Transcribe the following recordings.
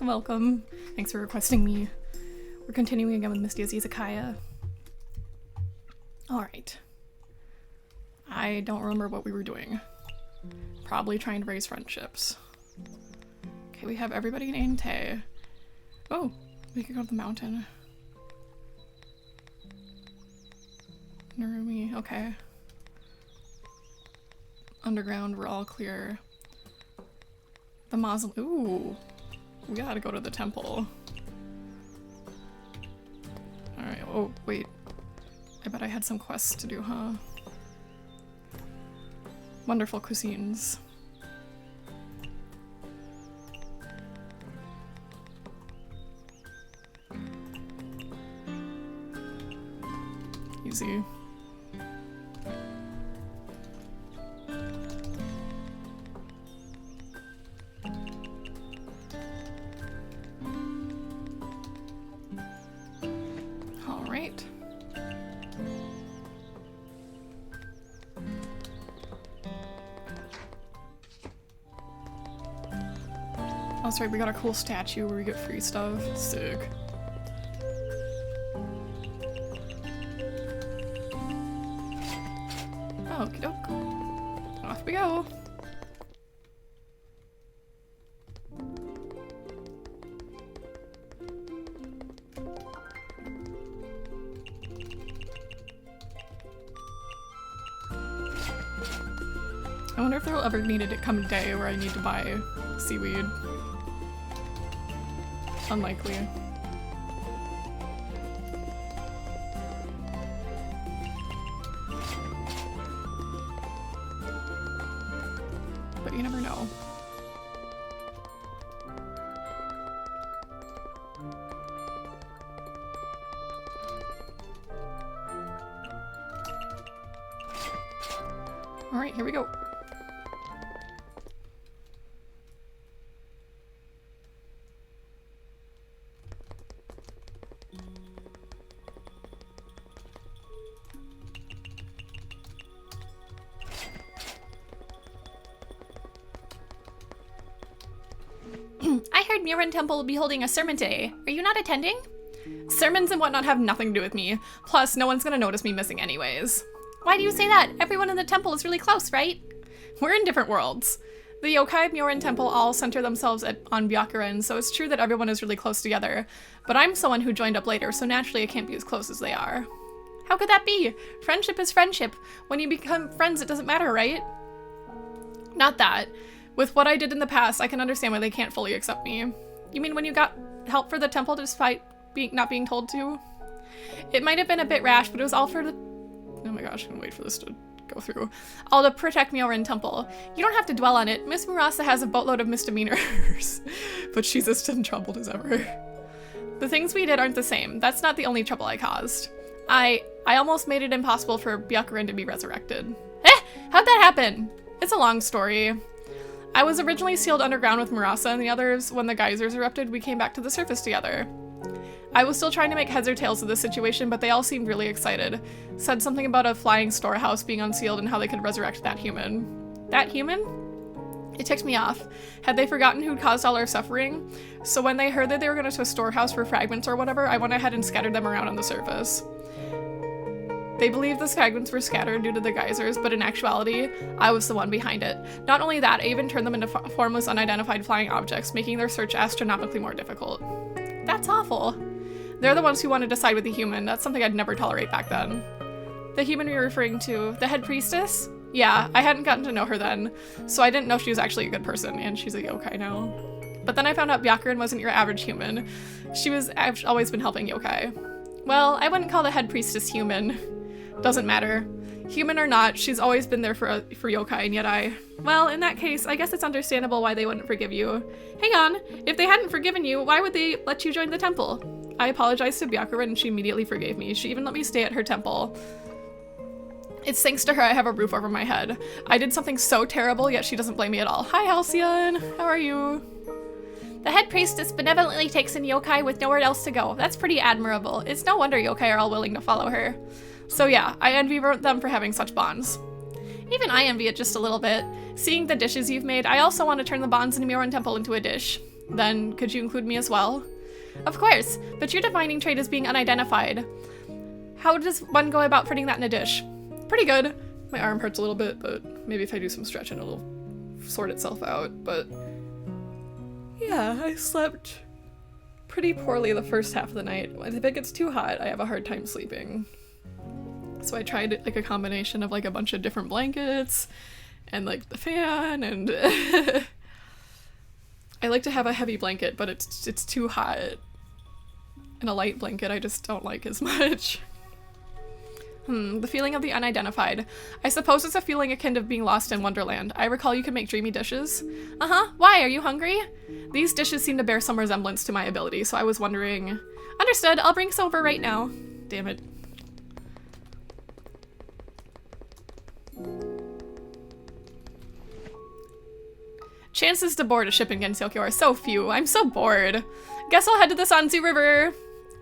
Welcome. Thanks for requesting me. We're continuing again with Mystia's Izakaya. Alright. I don't remember what we were doing. Probably trying to raise friendships. Okay, we have everybody in Ante. Oh, we could go to the mountain. Narumi, okay. Underground, we're all clear. The mausoleum. Ooh. We gotta go to the temple. Alright, oh, wait. I bet I had some quests to do, huh? Wonderful cuisines. Easy. That's right, we got a cool statue where we get free stuff. Sick. Okie doke. Off we go. I wonder if there will ever need to come a day where I need to buy seaweed. Unlikely. But you never know. All right, here we go. Miran Temple will be holding a sermon today. Are you not attending? Sermons and whatnot have nothing to do with me. Plus, no one's gonna notice me missing anyways. Why do you say that? Everyone in the temple is really close, right? We're in different worlds. The yokai Myorin Temple all center themselves on Byakuren, so it's true that everyone is really close together. But I'm someone who joined up later, so naturally I can't be as close as they are. How could that be? Friendship is friendship. When you become friends, it doesn't matter, right? Not that. With what I did in the past, I can understand why they can't fully accept me. You mean when you got help for the temple despite not being told to? It might have been a bit rash, but it was all for the... Oh my gosh, I'm gonna wait for this to go through. All to protect Myorin Temple. You don't have to dwell on it. Miss Murasa has a boatload of misdemeanors, but she's as troubled as ever. The things we did aren't the same. That's not the only trouble I caused. I almost made it impossible for Byakuren to be resurrected. How'd that happen? It's a long story. I was originally sealed underground with Murasa and the others. When the geysers erupted, we came back to the surface together. I was still trying to make heads or tails of the situation, but they all seemed really excited. Said something about a flying storehouse being unsealed and how they could resurrect that human. That human? It ticked me off. Had they forgotten who'd caused all our suffering? So when they heard that they were going to a storehouse for fragments or whatever, I went ahead and scattered them around on the surface. They believed the fragments were scattered due to the geysers, but in actuality, I was the one behind it. Not only that, I even turned them into formless, unidentified flying objects, making their search astronomically more difficult. That's awful. They're the ones who wanted to side with the human. That's something I'd never tolerate back then. The human you're referring to, the head priestess? Yeah, I hadn't gotten to know her then, so I didn't know she was actually a good person, and she's a yokai now. But then I found out Byakuren wasn't your average human. I've always been helping yokai. Well, I wouldn't call the head priestess human. Doesn't matter. Human or not, she's always been there for yokai, and yet well, in that case, I guess it's understandable why they wouldn't forgive you. Hang on, if they hadn't forgiven you, why would they let you join the temple? I apologized to Byakuren and she immediately forgave me. She even let me stay at her temple. It's thanks to her I have a roof over my head. I did something so terrible, yet she doesn't blame me at all. Hi, Halcyon. How are you? The head priestess benevolently takes in yokai with nowhere else to go. That's pretty admirable. It's no wonder yokai are all willing to follow her. So yeah, I envy them for having such bonds. Even I envy it just a little bit. Seeing the dishes you've made, I also want to turn the bonds in Myorin Temple into a dish. Then, could you include me as well? Of course, but your defining trait is being unidentified. How does one go about putting that in a dish? Pretty good. My arm hurts a little bit, but maybe if I do some stretching it'll sort itself out, but... Yeah, I slept pretty poorly the first half of the night. If it gets too hot, I have a hard time sleeping. So I tried like a combination of like a bunch of different blankets and like the fan and I like to have a heavy blanket, but it's too hot. And a light blanket I just don't like as much. The feeling of the unidentified. I suppose it's a feeling akin to being lost in Wonderland. I recall you can make dreamy dishes. Uh-huh. Why? Are you hungry? These dishes seem to bear some resemblance to my ability, so I was wondering... Understood. I'll bring some over right now. Damn it. Chances to board a ship in Gensokyo are so few. I'm so bored. Guess I'll head to the Sanzu River.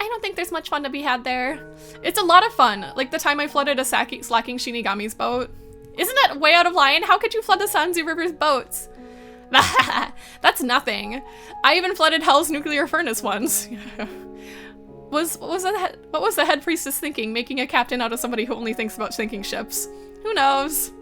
I don't think there's much fun to be had there. It's a lot of fun, like the time I flooded a slacking Shinigami's boat. Isn't that way out of line? How could you flood the Sanzu River's boats? That's nothing. I even flooded Hell's nuclear furnace once. What was the head priestess thinking, making a captain out of somebody who only thinks about sinking ships? Who knows?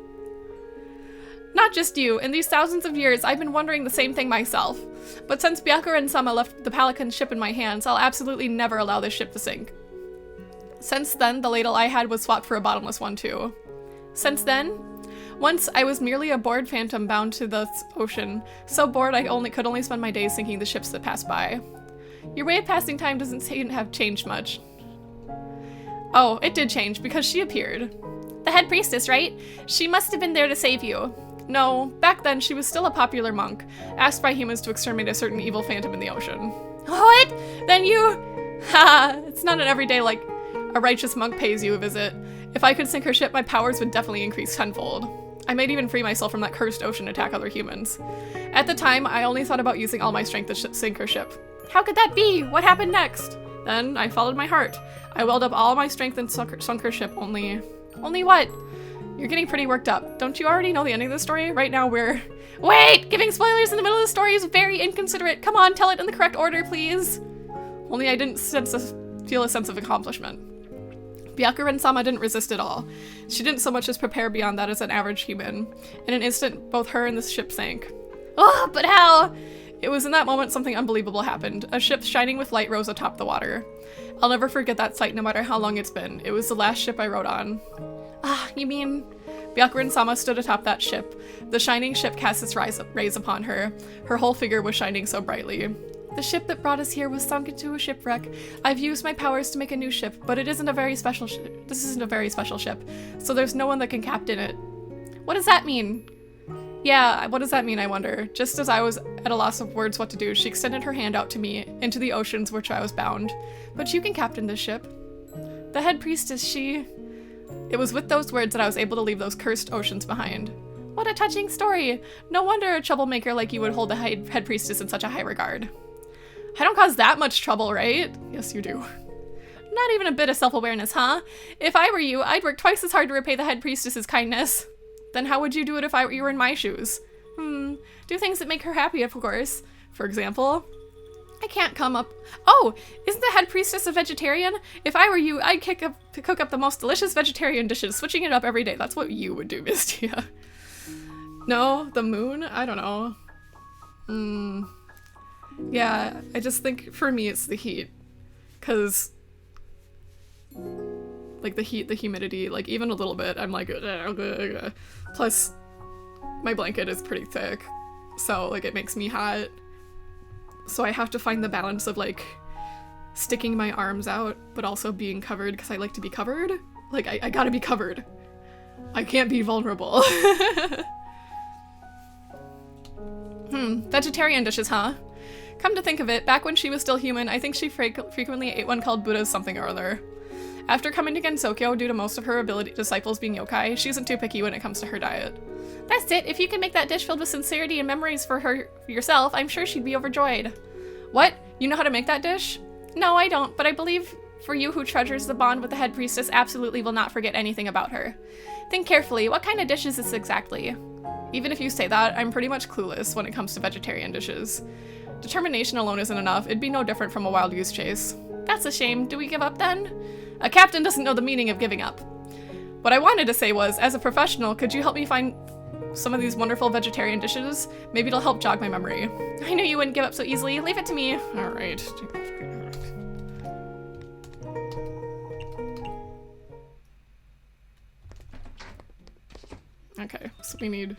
Not just you. In these thousands of years, I've been wondering the same thing myself. But since Byakuren-sama left the Pelican ship in my hands, I'll absolutely never allow this ship to sink. Since then, the ladle I had was swapped for a bottomless one too. Since then, once I was merely a bored phantom bound to the ocean, so bored I could only spend my days sinking the ships that passed by. Your way of passing time doesn't seem to have changed much. Oh, it did change, because she appeared. The head priestess, right? She must have been there to save you. No, back then she was still a popular monk, asked by humans to exterminate a certain evil phantom in the ocean. What? Then you... Haha, it's not an everyday like a righteous monk pays you a visit. If I could sink her ship, my powers would definitely increase tenfold. I might even free myself from that cursed ocean to attack other humans. At the time, I only thought about using all my strength to sink her ship. How could that be? What happened next? Then I followed my heart. I welled up all my strength and sunk her ship, only what? You're getting pretty worked up. Don't you already know the ending of the story? Right now we're... Wait! Giving spoilers in the middle of the story is very inconsiderate. Come on, tell it in the correct order, please. Only I didn't feel a sense of accomplishment. Byakuren-sama didn't resist at all. She didn't so much as prepare beyond that as an average human. In an instant, both her and the ship sank. Oh, but how? It was in that moment something unbelievable happened. A ship shining with light rose atop the water. I'll never forget that sight no matter how long it's been. It was the last ship I rode on. Ah, you mean... Byakuren-sama stood atop that ship. The shining ship cast its rays upon her. Her whole figure was shining so brightly. The ship that brought us here was sunk into a shipwreck. I've used my powers to make a new ship, but it isn't a very special this isn't a very special ship, so there's no one that can captain it. What does that mean? Yeah, what does that mean, I wonder? Just as I was at a loss of words what to do, she extended her hand out to me, into the oceans which I was bound. But you can captain this ship. The head priestess, she... It was with those words that I was able to leave those cursed oceans behind. What a touching story! No wonder a troublemaker like you would hold the head priestess in such a high regard. I don't cause that much trouble, right? Yes, you do. Not even a bit of self-awareness, huh? If I were you, I'd work twice as hard to repay the head priestess's kindness. Then how would you do it if you were in my shoes? Do things that make her happy, of course. For example, I can't come up... Oh, isn't the head priestess a vegetarian? If I were you, I'd cook up the most delicious vegetarian dishes, switching it up every day. That's what you would do, Mystia. No, the moon? I don't know. Yeah, I just think for me it's the heat. Because... like the heat, the humidity, like even a little bit, I'm like, plus my blanket is pretty thick, so like it makes me hot. So I have to find the balance of like sticking my arms out, but also being covered because I like to be covered. Like I gotta be covered. I can't be vulnerable. Vegetarian dishes, huh? Come to think of it, back when she was still human, I think she frequently ate one called Buddha's something or other. After coming to Gensokyo, due to most of her disciples being yokai, she isn't too picky when it comes to her diet. That's it, if you can make that dish filled with sincerity and memories for yourself, I'm sure she'd be overjoyed. What? You know how to make that dish? No, I don't, but I believe for you who treasures the bond with the head priestess absolutely will not forget anything about her. Think carefully, what kind of dish is this exactly? Even if you say that, I'm pretty much clueless when it comes to vegetarian dishes. Determination alone isn't enough, it'd be no different from a wild goose chase. That's a shame, do we give up then? A captain doesn't know the meaning of giving up. What I wanted to say was, as a professional, could you help me find some of these wonderful vegetarian dishes? Maybe it'll help jog my memory. I knew you wouldn't give up so easily. Leave it to me. All right. Okay, so we need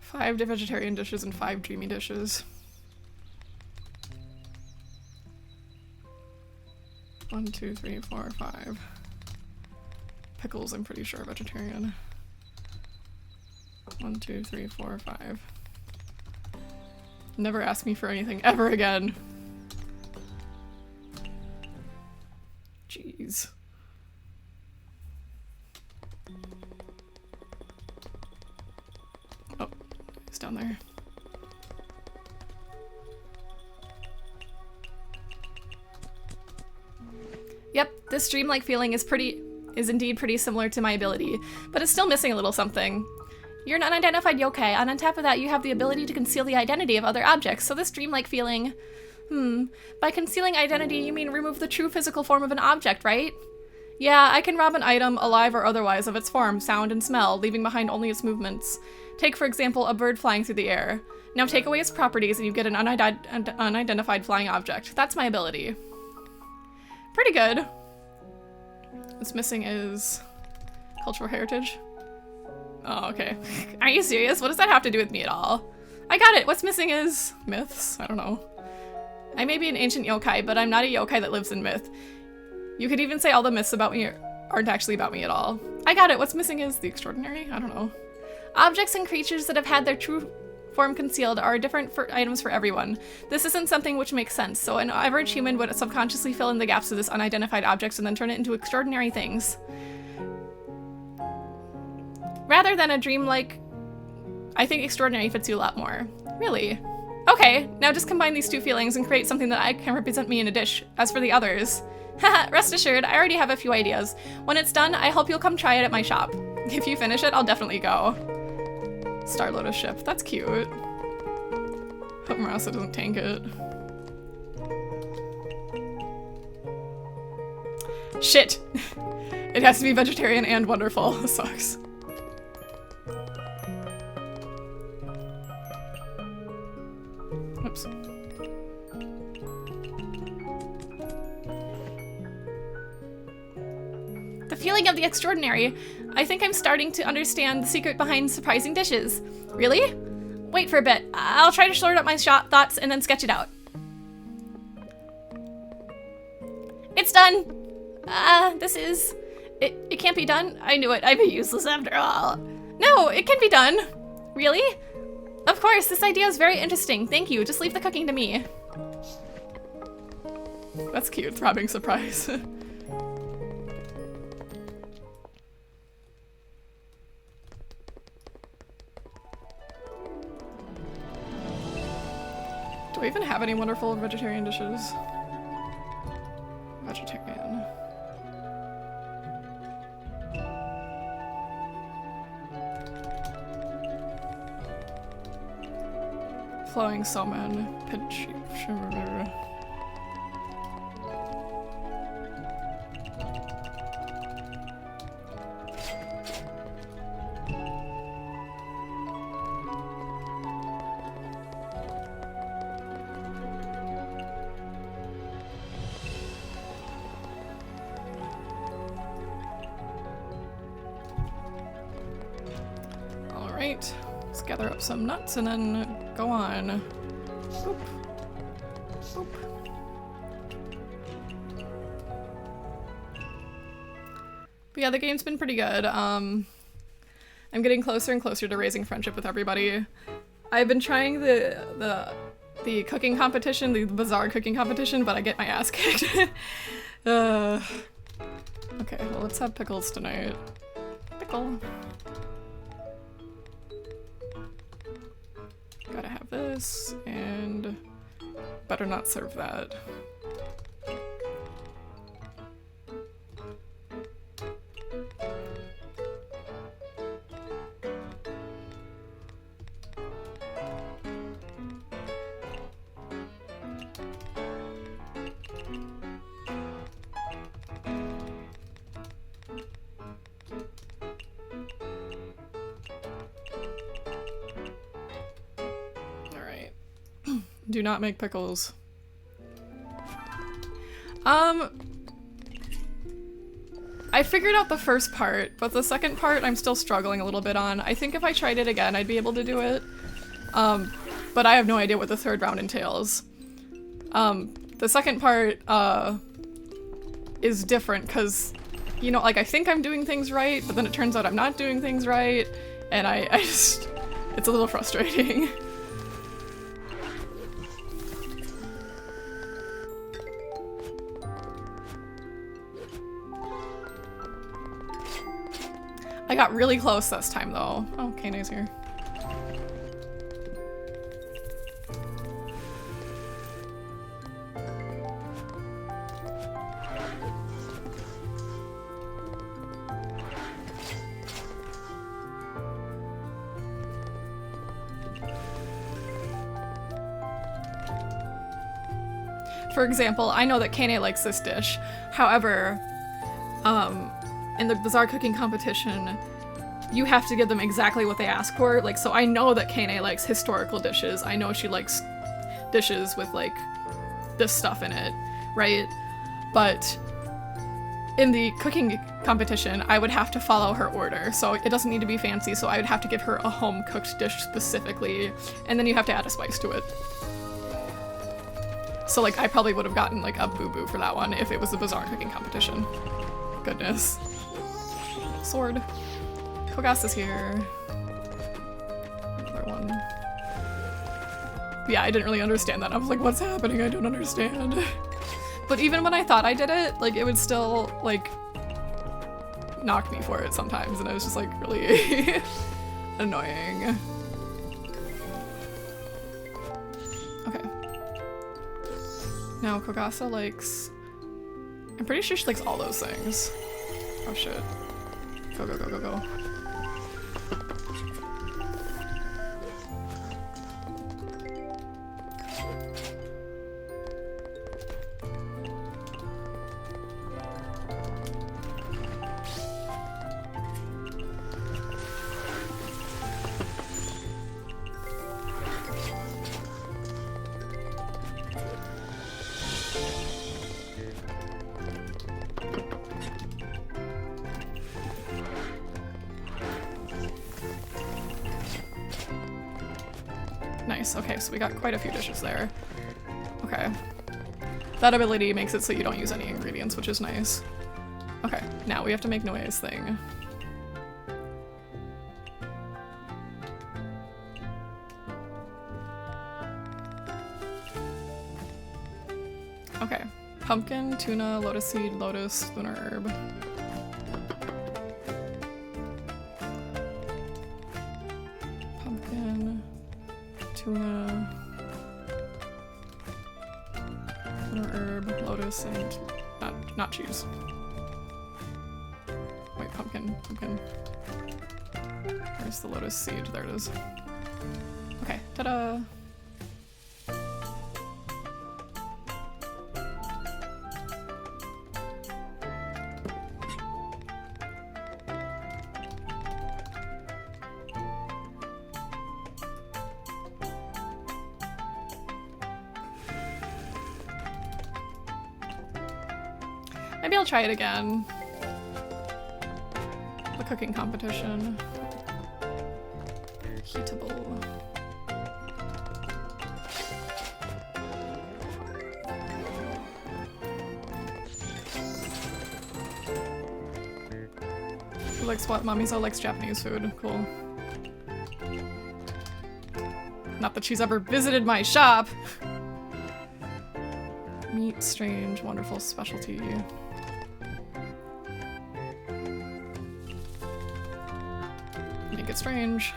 5 vegetarian dishes and 5 dreamy dishes. 1, 2, 3, 4, 5. Pickles, I'm pretty sure, vegetarian. 1, 2, 3, 4, 5. Never ask me for anything ever again. Jeez. Oh, it's down there. Yep, this dreamlike feeling is indeed pretty similar to my ability, but it's still missing a little something. You're an unidentified yokai, and on top of that you have the ability to conceal the identity of other objects, so this dreamlike feeling... By concealing identity you mean remove the true physical form of an object, right? Yeah, I can rob an item, alive or otherwise, of its form, sound, and smell, leaving behind only its movements. Take, for example, a bird flying through the air. Now take away its properties and you get an unidentified flying object. That's my ability. Pretty good. What's missing is cultural heritage. Oh, okay. Are you serious? What does that have to do with me at all? I got it! What's missing is myths. I don't know. I may be an ancient yokai, but I'm not a yokai that lives in myth. You could even say all the myths about me aren't actually about me at all. I got it! What's missing is the extraordinary? I don't know. Objects and creatures that have had their true form concealed are different items for everyone. This isn't something which makes sense, so an average human would subconsciously fill in the gaps of this unidentified objects and then turn it into extraordinary things. Rather than a dream-like, I think extraordinary fits you a lot more. Really? Okay, now just combine these two feelings and create something that I can represent me in a dish. As for the others, haha, rest assured, I already have a few ideas. When it's done, I hope you'll come try it at my shop. If you finish it, I'll definitely go. Star Lotus ship, that's cute. Hope Marasa doesn't tank it. Shit! It has to be vegetarian and wonderful. Sucks. The feeling of the extraordinary. I think I'm starting to understand the secret behind surprising dishes. Really? Wait for a bit. I'll try to sort out my thoughts and then sketch it out. It's done! It can't be done? I knew it. I'm useless after all. No, it can be done! Really? Of course, this idea is very interesting. Thank you. Just leave the cooking to me. That's cute. Throbbing surprise. Do I even have any wonderful vegetarian dishes? Vegetarian. Flowing salmon, pinch. Alright, let's gather up some nuts and then go on. Boop. Boop. But yeah, the game's been pretty good. I'm getting closer and closer to raising friendship with everybody. I've been trying the cooking competition, the bizarre cooking competition, but I get my ass kicked. Okay, well let's have pickles tonight. Pickle. Gotta have this, and better not serve that. Do not make pickles. I figured out the first part, but the second part I'm still struggling a little bit on. I think if I tried it again, I'd be able to do it. But I have no idea what the third round entails. The second part, is different because, you know, like I think I'm doing things right, but then it turns out I'm not doing things right, and I just, it's a little frustrating. I got really close this time though. Oh, Kane's here. For example, I know that Kane likes this dish. However, in the bizarre cooking competition, you have to give them exactly what they ask for. Like, so I know that Kane likes historical dishes. I know she likes dishes with like this stuff in it, right? But in the cooking competition, I would have to follow her order. So it doesn't need to be fancy. So I would have to give her a home cooked dish specifically, and then you have to add a spice to it. So like I probably would have gotten like a boo-boo for that one if it was a bizarre cooking competition. Goodness. Sword. Kogas is here. Another one. Yeah, I didn't really understand that. I was like, what's happening? I don't understand. But even when I thought I did it, like it would still like knock me for it sometimes, and it was just like really annoying. Okay. Now Kogasa likes, I'm pretty sure she likes all those things. Oh shit. Go, go, go, go, go. Nice. Okay, so we got quite a few dishes there. Okay. That ability makes it so you don't use any ingredients, which is nice. Okay, now we have to make Noe's thing. Okay. Pumpkin, tuna, lotus seed, lotus, lunar herb. Pumpkin, tuna, lunar herb, lotus, and not cheese. Wait, pumpkin. Where's the lotus seed? There it is. Okay, ta-da! Maybe I'll try it again. The cooking competition. Heatable. Who likes what? Mamizo likes Japanese food. Cool. Not that she's ever visited my shop! Meat, strange, wonderful, specialty. Make it strange.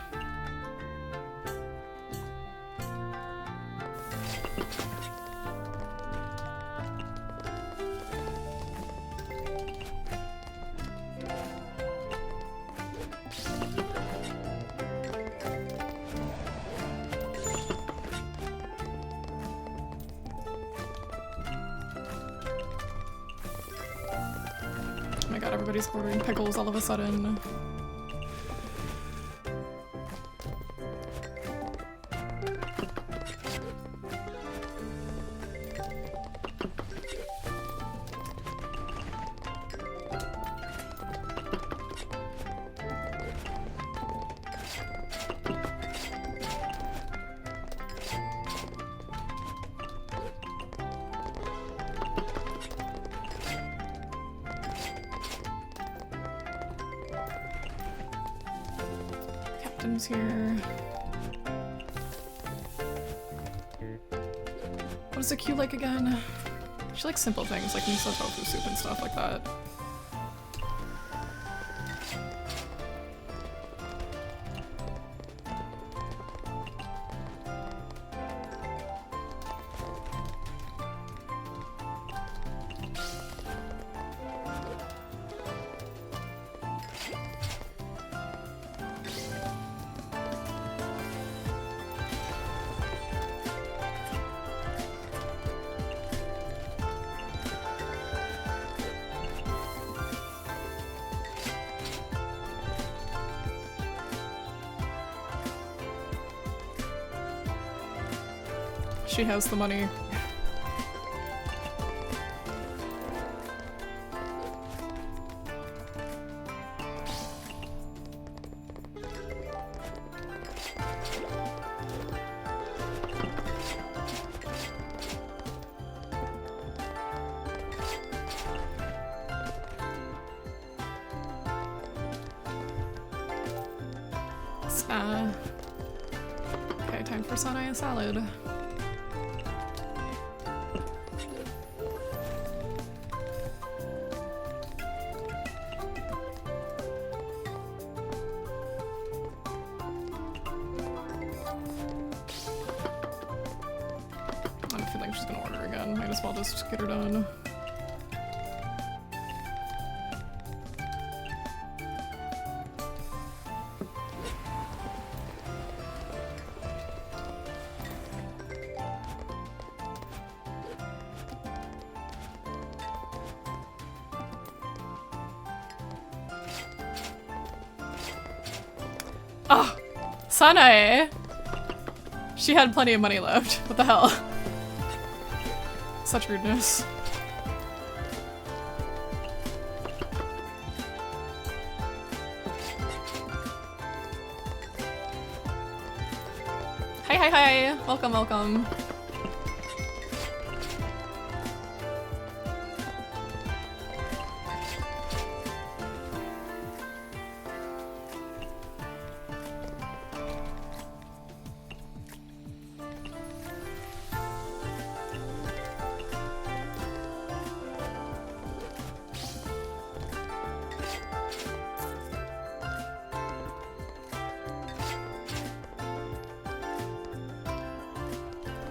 Oh my god, everybody's ordering pickles all of a sudden. Captain's here. What does a Q like again? She likes simple things like miso tofu soup and stuff like that. She has the money. Okay, time for Sanae salad. She's gonna order again. Might as well just get her done. Oh! Sanae! She had plenty of money left. What the hell? Such rudeness. Hi, hi, hi. Welcome, welcome.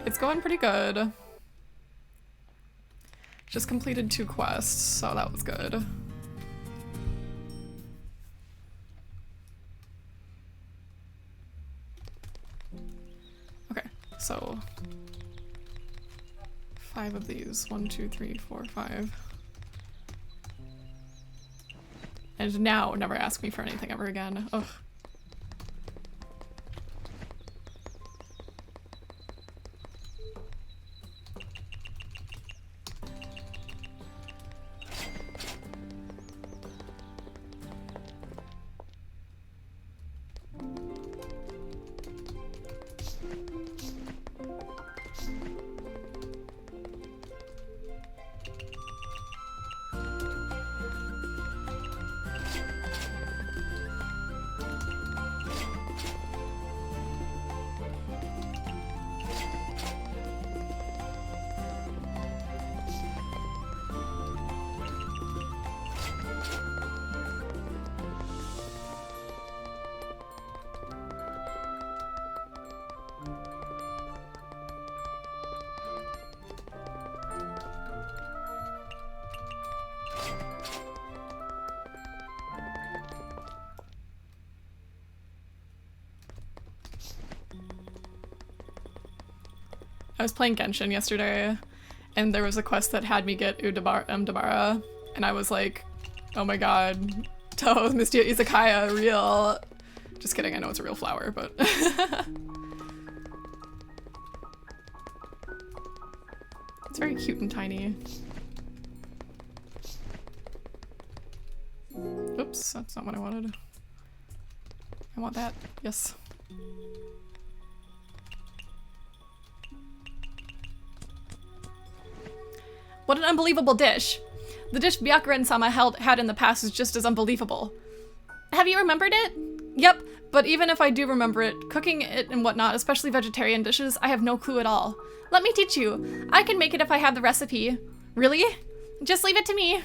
It's going pretty good. Just completed 2 quests, so that was good. Okay, so 5 of these. 1, 2, 3, 4, 5. And now never ask me for anything ever again. Ugh. I was playing Genshin yesterday, and there was a quest that had me get Udabara, and I was like, oh my god, Touhou Mystia Izakaya, real. Just kidding, I know it's a real flower, but... It's very cute and tiny. Oops, that's not what I wanted. I want that, yes. What an unbelievable dish. The dish Byakuren-sama had in the past is just as unbelievable. Have you remembered it? Yep, but even if I do remember it, cooking it and whatnot, especially vegetarian dishes, I have no clue at all. Let me teach you. I can make it if I have the recipe. Really? Just leave it to me.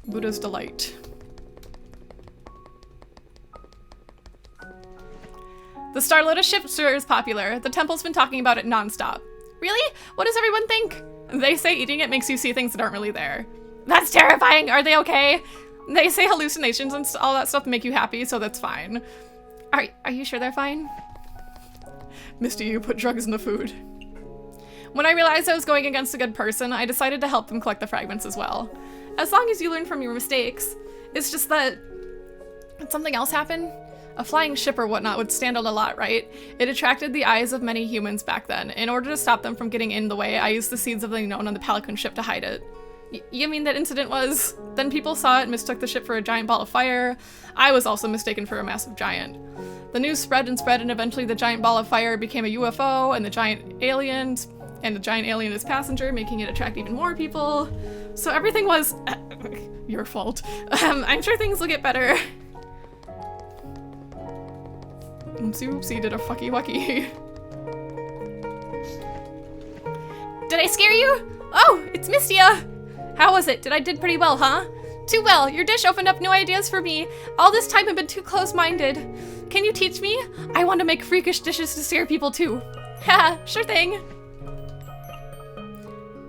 Buddha's Delight. The Star Lotus ship sure is popular. The temple's been talking about it nonstop. Really? What does everyone think? They say eating it makes you see things that aren't really there. That's terrifying! Are they okay? They say hallucinations and all that stuff make you happy, so that's fine. Are you sure they're fine? Misty, you put drugs in the food. When I realized I was going against a good person, I decided to help them collect the fragments as well. As long as you learn from your mistakes. It's just that... Did something else happen? A flying ship or whatnot would stand out a lot, right? It attracted the eyes of many humans back then. In order to stop them from getting in the way, I used the seeds of the unknown on the Pelican ship to hide it. You mean that incident was? Then people saw it, mistook the ship for a giant ball of fire. I was also mistaken for a massive giant. The news spread and spread, and eventually the giant ball of fire became a UFO, and the giant alien is passenger, making it attract even more people. So everything was your fault. I'm sure things will get better. Oopsie oopsie, did a fucky wucky. Did I scare you? Oh, it's Mystia! How was it? Did pretty well, huh? Too well. Your dish opened up new ideas for me. All this time I've been too close-minded. Can you teach me? I want to make freakish dishes to scare people too. Haha, sure thing.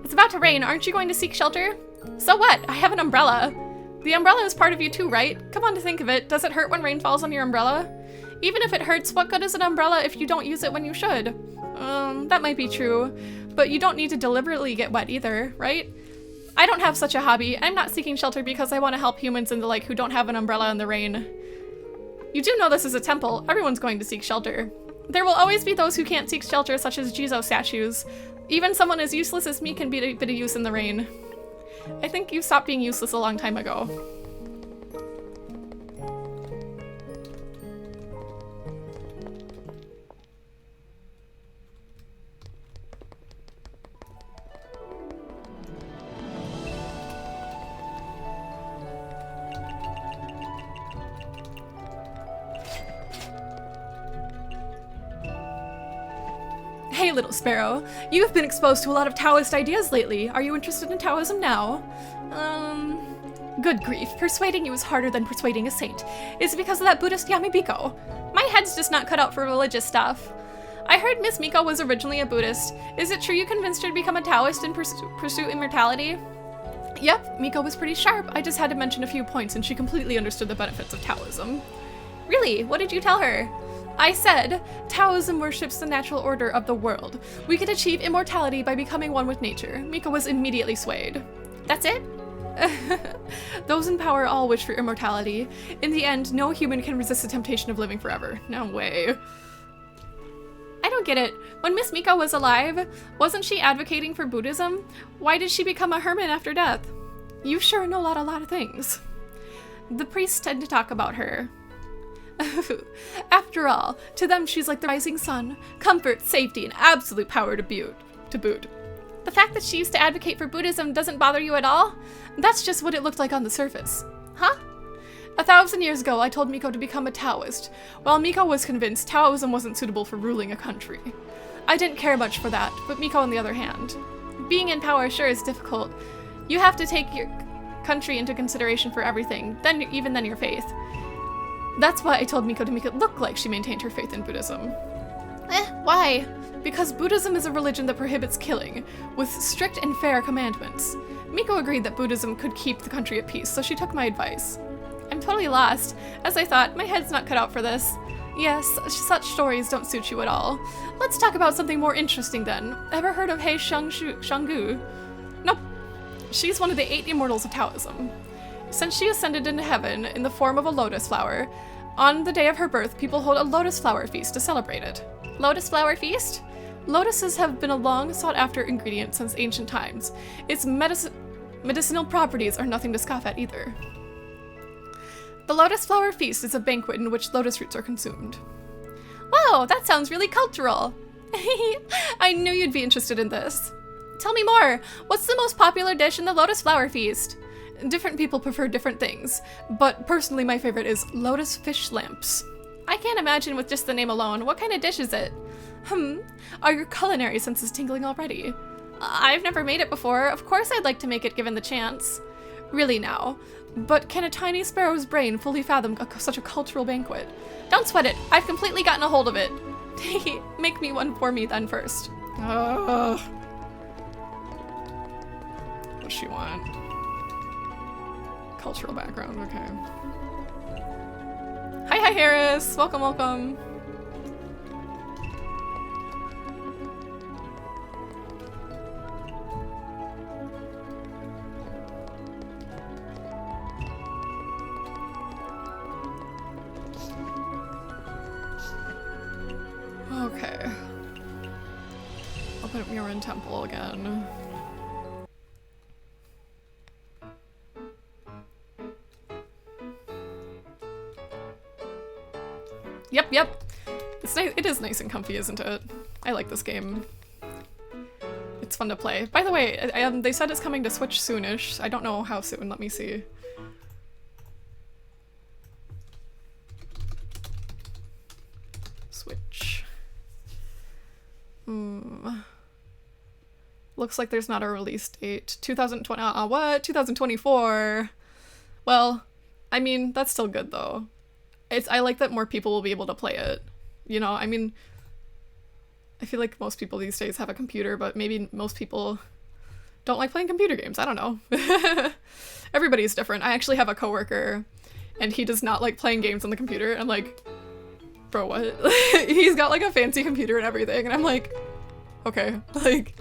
It's about to rain. Aren't you going to seek shelter? So what? I have an umbrella. The umbrella is part of you too, right? Come on to think of it. Does it hurt when rain falls on your umbrella? Even if it hurts, what good is an umbrella if you don't use it when you should? That might be true, but you don't need to deliberately get wet either, right? I don't have such a hobby. I'm not seeking shelter because I want to help humans in the lake who don't have an umbrella in the rain. You do know this is a temple. Everyone's going to seek shelter. There will always be those who can't seek shelter, such as Jizo statues. Even someone as useless as me can be a bit of use in the rain. I think you stopped being useless a long time ago. Hey, little sparrow. You've been exposed to a lot of Taoist ideas lately. Are you interested in Taoism now? Good grief. Persuading you is harder than persuading a saint. Is it because of that Buddhist Yamibiko? My head's just not cut out for religious stuff. I heard Miss Miko was originally a Buddhist. Is it true you convinced her to become a Taoist and pursue immortality? Yep, Miko was pretty sharp. I just had to mention a few points and she completely understood the benefits of Taoism. Really? What did you tell her? I said, Taoism worships the natural order of the world. We could achieve immortality by becoming one with nature. Miko was immediately swayed. That's it? Those in power all wish for immortality. In the end, no human can resist the temptation of living forever. No way. I don't get it. When Miss Miko was alive, wasn't she advocating for Buddhism? Why did she become a hermit after death? You sure know a lot of things. The priests tend to talk about her. After all, to them she's like the rising sun, comfort, safety, and absolute power to boot. The fact that she used to advocate for Buddhism doesn't bother you at all? That's just what it looked like on the surface. Huh? 1,000 years ago, I told Miko to become a Taoist, while Miko was convinced Taoism wasn't suitable for ruling a country. I didn't care much for that, but Miko on the other hand. Being in power sure is difficult. You have to take your country into consideration for everything, even then your faith. That's why I told Miko to make it look like she maintained her faith in Buddhism. Why? Because Buddhism is a religion that prohibits killing, with strict and fair commandments. Miko agreed that Buddhism could keep the country at peace, so she took my advice. I'm totally lost. As I thought, my head's not cut out for this. Yes, such stories don't suit you at all. Let's talk about something more interesting then. Ever heard of Hei Shanggu? Nope. She's one of the 8 immortals of Taoism. Since she ascended into heaven in the form of a lotus flower, on the day of her birth, people hold a lotus flower feast to celebrate it. Lotus flower feast? Lotuses have been a long sought-after ingredient since ancient times. Its medicinal properties are nothing to scoff at either. The lotus flower feast is a banquet in which lotus roots are consumed. Wow, that sounds really cultural. I knew you'd be interested in this. Tell me more. What's the most popular dish in the lotus flower feast? Different people prefer different things, but personally my favorite is lotus fish lamps. I can't imagine with just the name alone. What kind of dish is it? Are your culinary senses tingling already? I've never made it before. Of course I'd like to make it given the chance. Really now. But can a tiny sparrow's brain fully fathom such a cultural banquet? Don't sweat it. I've completely gotten a hold of it. Make me one for me then first. What's she want? Cultural background, okay. Hi Harris! Welcome. Okay. Open up Murin Temple again. Yep. It's nice. It is nice and comfy, isn't it? I like this game. It's fun to play. By the way, they said it's coming to Switch soonish. I don't know how soon. Let me see. Switch. Looks like there's not a release date. 2020. What? 2024. Well, I mean, that's still good though. I like that more people will be able to play it. You know, I mean, I feel like most people these days have a computer, but maybe most people don't like playing computer games. I don't know. Everybody's different. I actually have a coworker and he does not like playing games on the computer. I'm like, bro, what? He's got like a fancy computer and everything. And I'm like, okay, like,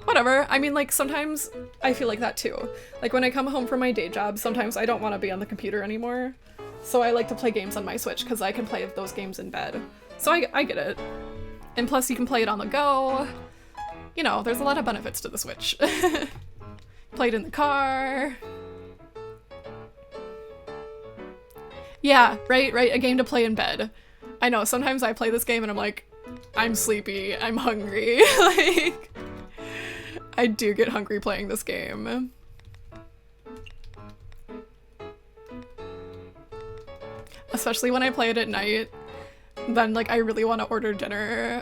whatever. I mean, like, sometimes I feel like that too. Like when I come home from my day job, sometimes I don't want to be on the computer anymore. So I like to play games on my Switch because I can play those games in bed. So I get it. And plus you can play it on the go. You know, there's a lot of benefits to the Switch. Play it in the car. Yeah, right, a game to play in bed. I know, sometimes I play this game and I'm like, I'm sleepy, I'm hungry. Like, I do get hungry playing this game. Especially when I play it at night, then like I really want to order dinner.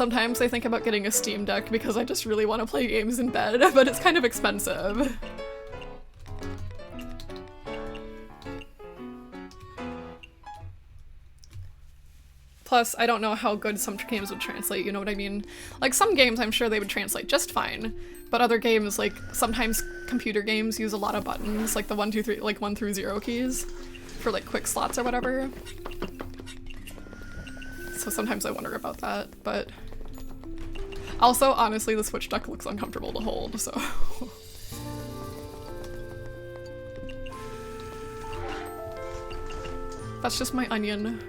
Sometimes I think about getting a Steam Deck because I just really want to play games in bed, but it's kind of expensive. Plus, I don't know how good some games would translate, you know what I mean? Like, some games I'm sure they would translate just fine, but other games, like, sometimes computer games use a lot of buttons, like the 1, 2, 3, like 1 through 0 keys for like quick slots or whatever. So sometimes I wonder about that, but also, honestly, the Switch Deck looks uncomfortable to hold, so. That's just my onion.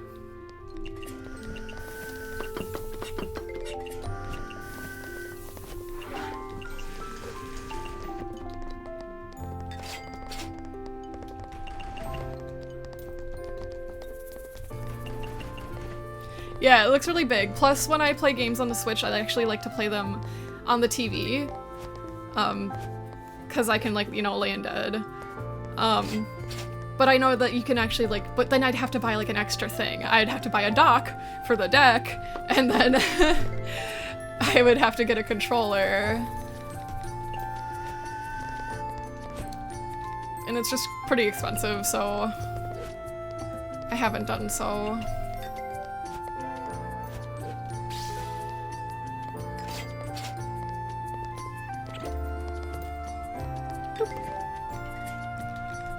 Yeah, it looks really big. Plus, when I play games on the Switch, I actually like to play them on the TV. Because I can, like, you know, lay in bed. But I know that you can actually, like, but then I'd have to buy, like, an extra thing. I'd have to buy a dock for the deck, and then I would have to get a controller. And it's just pretty expensive, so I haven't done so.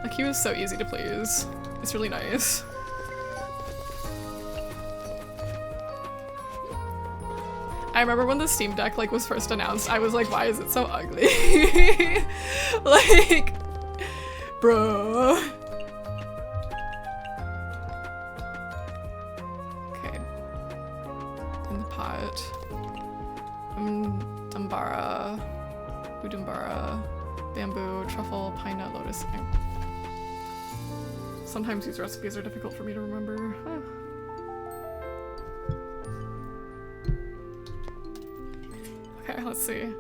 Like, he was so easy to please. It's really nice. I remember when the Steam Deck, like, was first announced, I was like, why is it so ugly? Like, bruh. Okay. In the pot. Dumbara. Udumbara. Bamboo, truffle, pine nut, lotus. Sometimes these recipes are difficult for me to remember. Okay, let's see.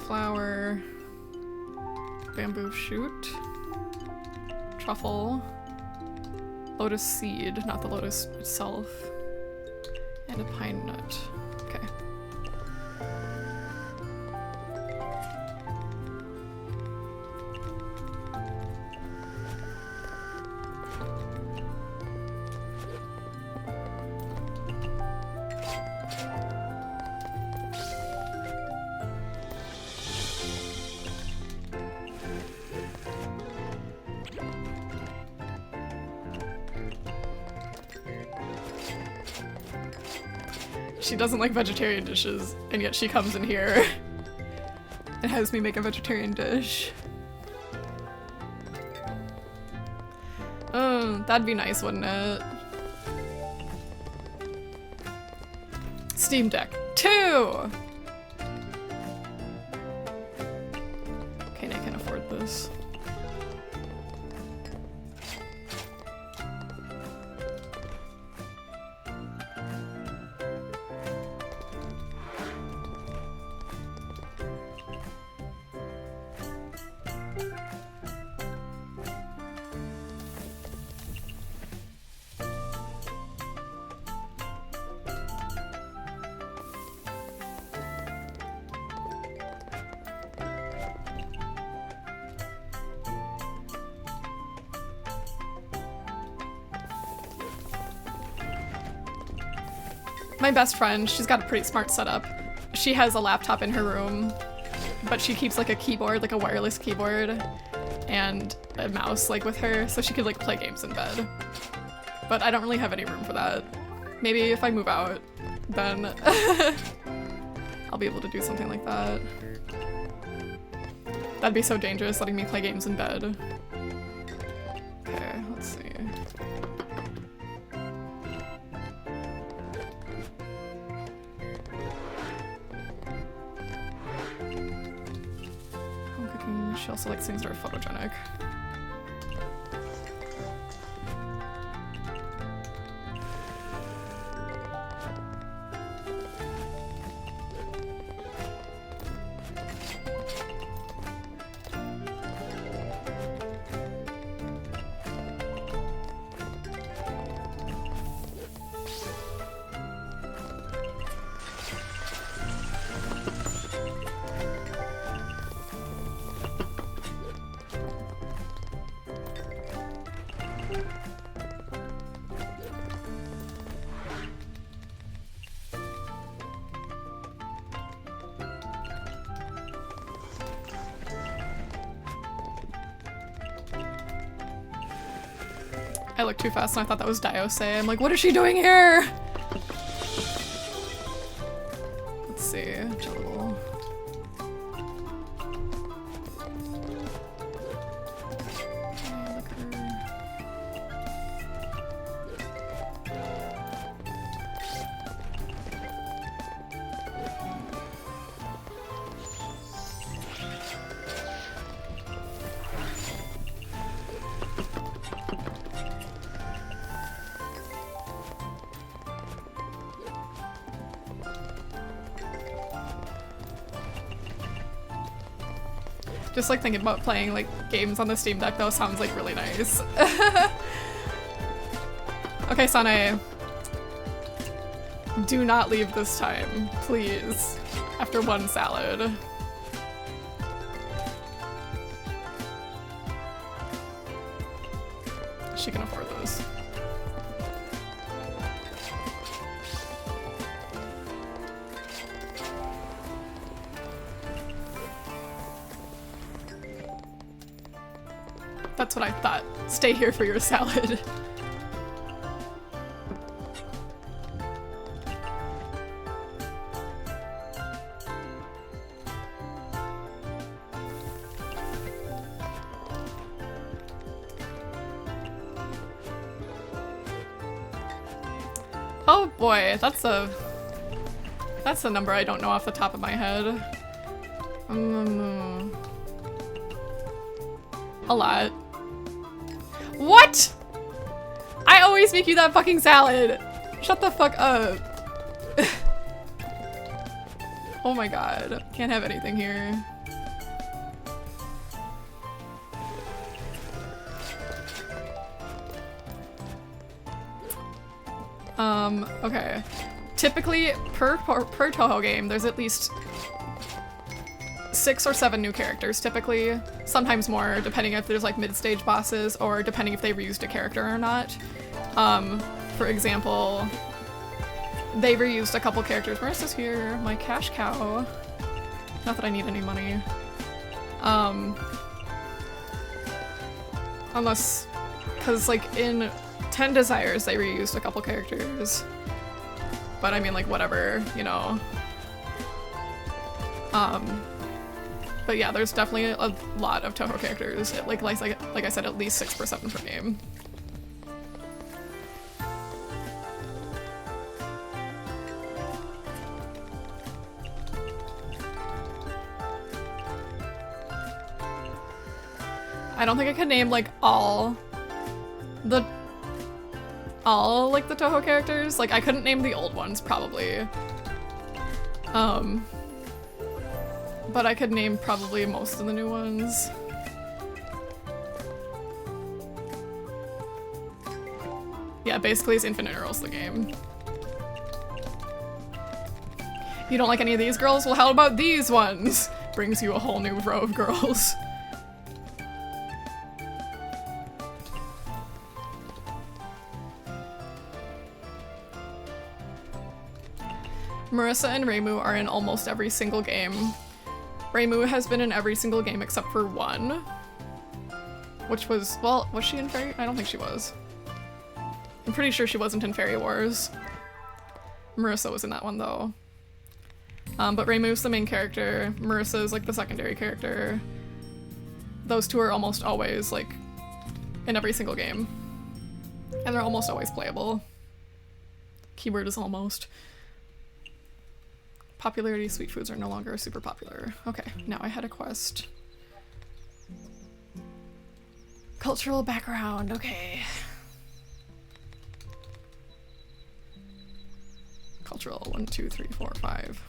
Flower, bamboo shoot, truffle, lotus seed, not the lotus itself, and a pine nut. Okay. She doesn't like vegetarian dishes, and yet she comes in here and has me make a vegetarian dish. Oh, that'd be nice, wouldn't it? Steam Deck 2! Okay, I can afford this. My best friend, she's got a pretty smart setup. She has a laptop in her room, but she keeps like a keyboard, like a wireless keyboard, and a mouse like with her, so she could like play games in bed. But I don't really have any room for that. Maybe if I move out, then I'll be able to do something like that. That'd be so dangerous, letting me play games in bed. Okay, let's see. She also likes things that are photogenic. I looked too fast and I thought that was Diose. I'm like, what is she doing here? Let's see. Jello. Just like thinking about playing like games on the Steam Deck though sounds like really nice. Okay, Sane. Do not leave this time, please. After one salad. She can afford this. That's what I thought. Stay here for your salad. Oh boy, that's a number I don't know off the top of my head. A lot. What? I always make you that fucking salad. Shut the fuck up. Oh my god. Can't have anything here. Okay. Typically, per Touhou game, there's at least 6 or 7 new characters, typically. Sometimes more, depending if there's like mid-stage bosses, or depending if they reused a character or not. For example, they reused a couple characters. Marissa's here, my cash cow. Not that I need any money. Unless, cause like in 10 Desires they reused a couple characters. But I mean like whatever, you know. But yeah, there's definitely a lot of Touhou characters. Like I said, at least 6 per 7 per game. I don't think I could name like all the Touhou characters. Like I couldn't name the old ones probably. But I could name probably most of the new ones. Yeah, basically it's Infinite Earls the game. You don't like any of these girls? Well, how about these ones? Brings you a whole new row of girls. Marissa and Reimu are in almost every single game. Reimu has been in every single game except for one. Which was, well, was she in Fairy? I don't think she was. I'm pretty sure she wasn't in Fairy Wars. Marissa was in that one though. But Reimu's the main character. Marissa is like the secondary character. Those two are almost always like in every single game. And they're almost always playable. Keyword is almost. Popularity sweet foods are no longer super popular. Okay, now I had a quest. Cultural background, okay. Cultural, 1, 2, 3, 4, 5.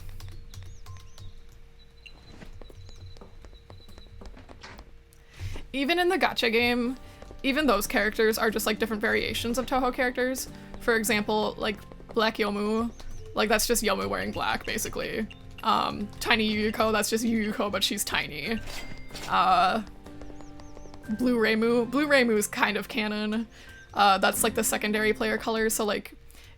Even in the gacha game, even those characters are just like different variations of Touhou characters. For example, like Black Yomu, like that's just Yomu wearing black, basically. Tiny Yuyuko, that's just Yuyuko, but she's tiny. Blue Reimu is kind of canon. That's like the secondary player color, so like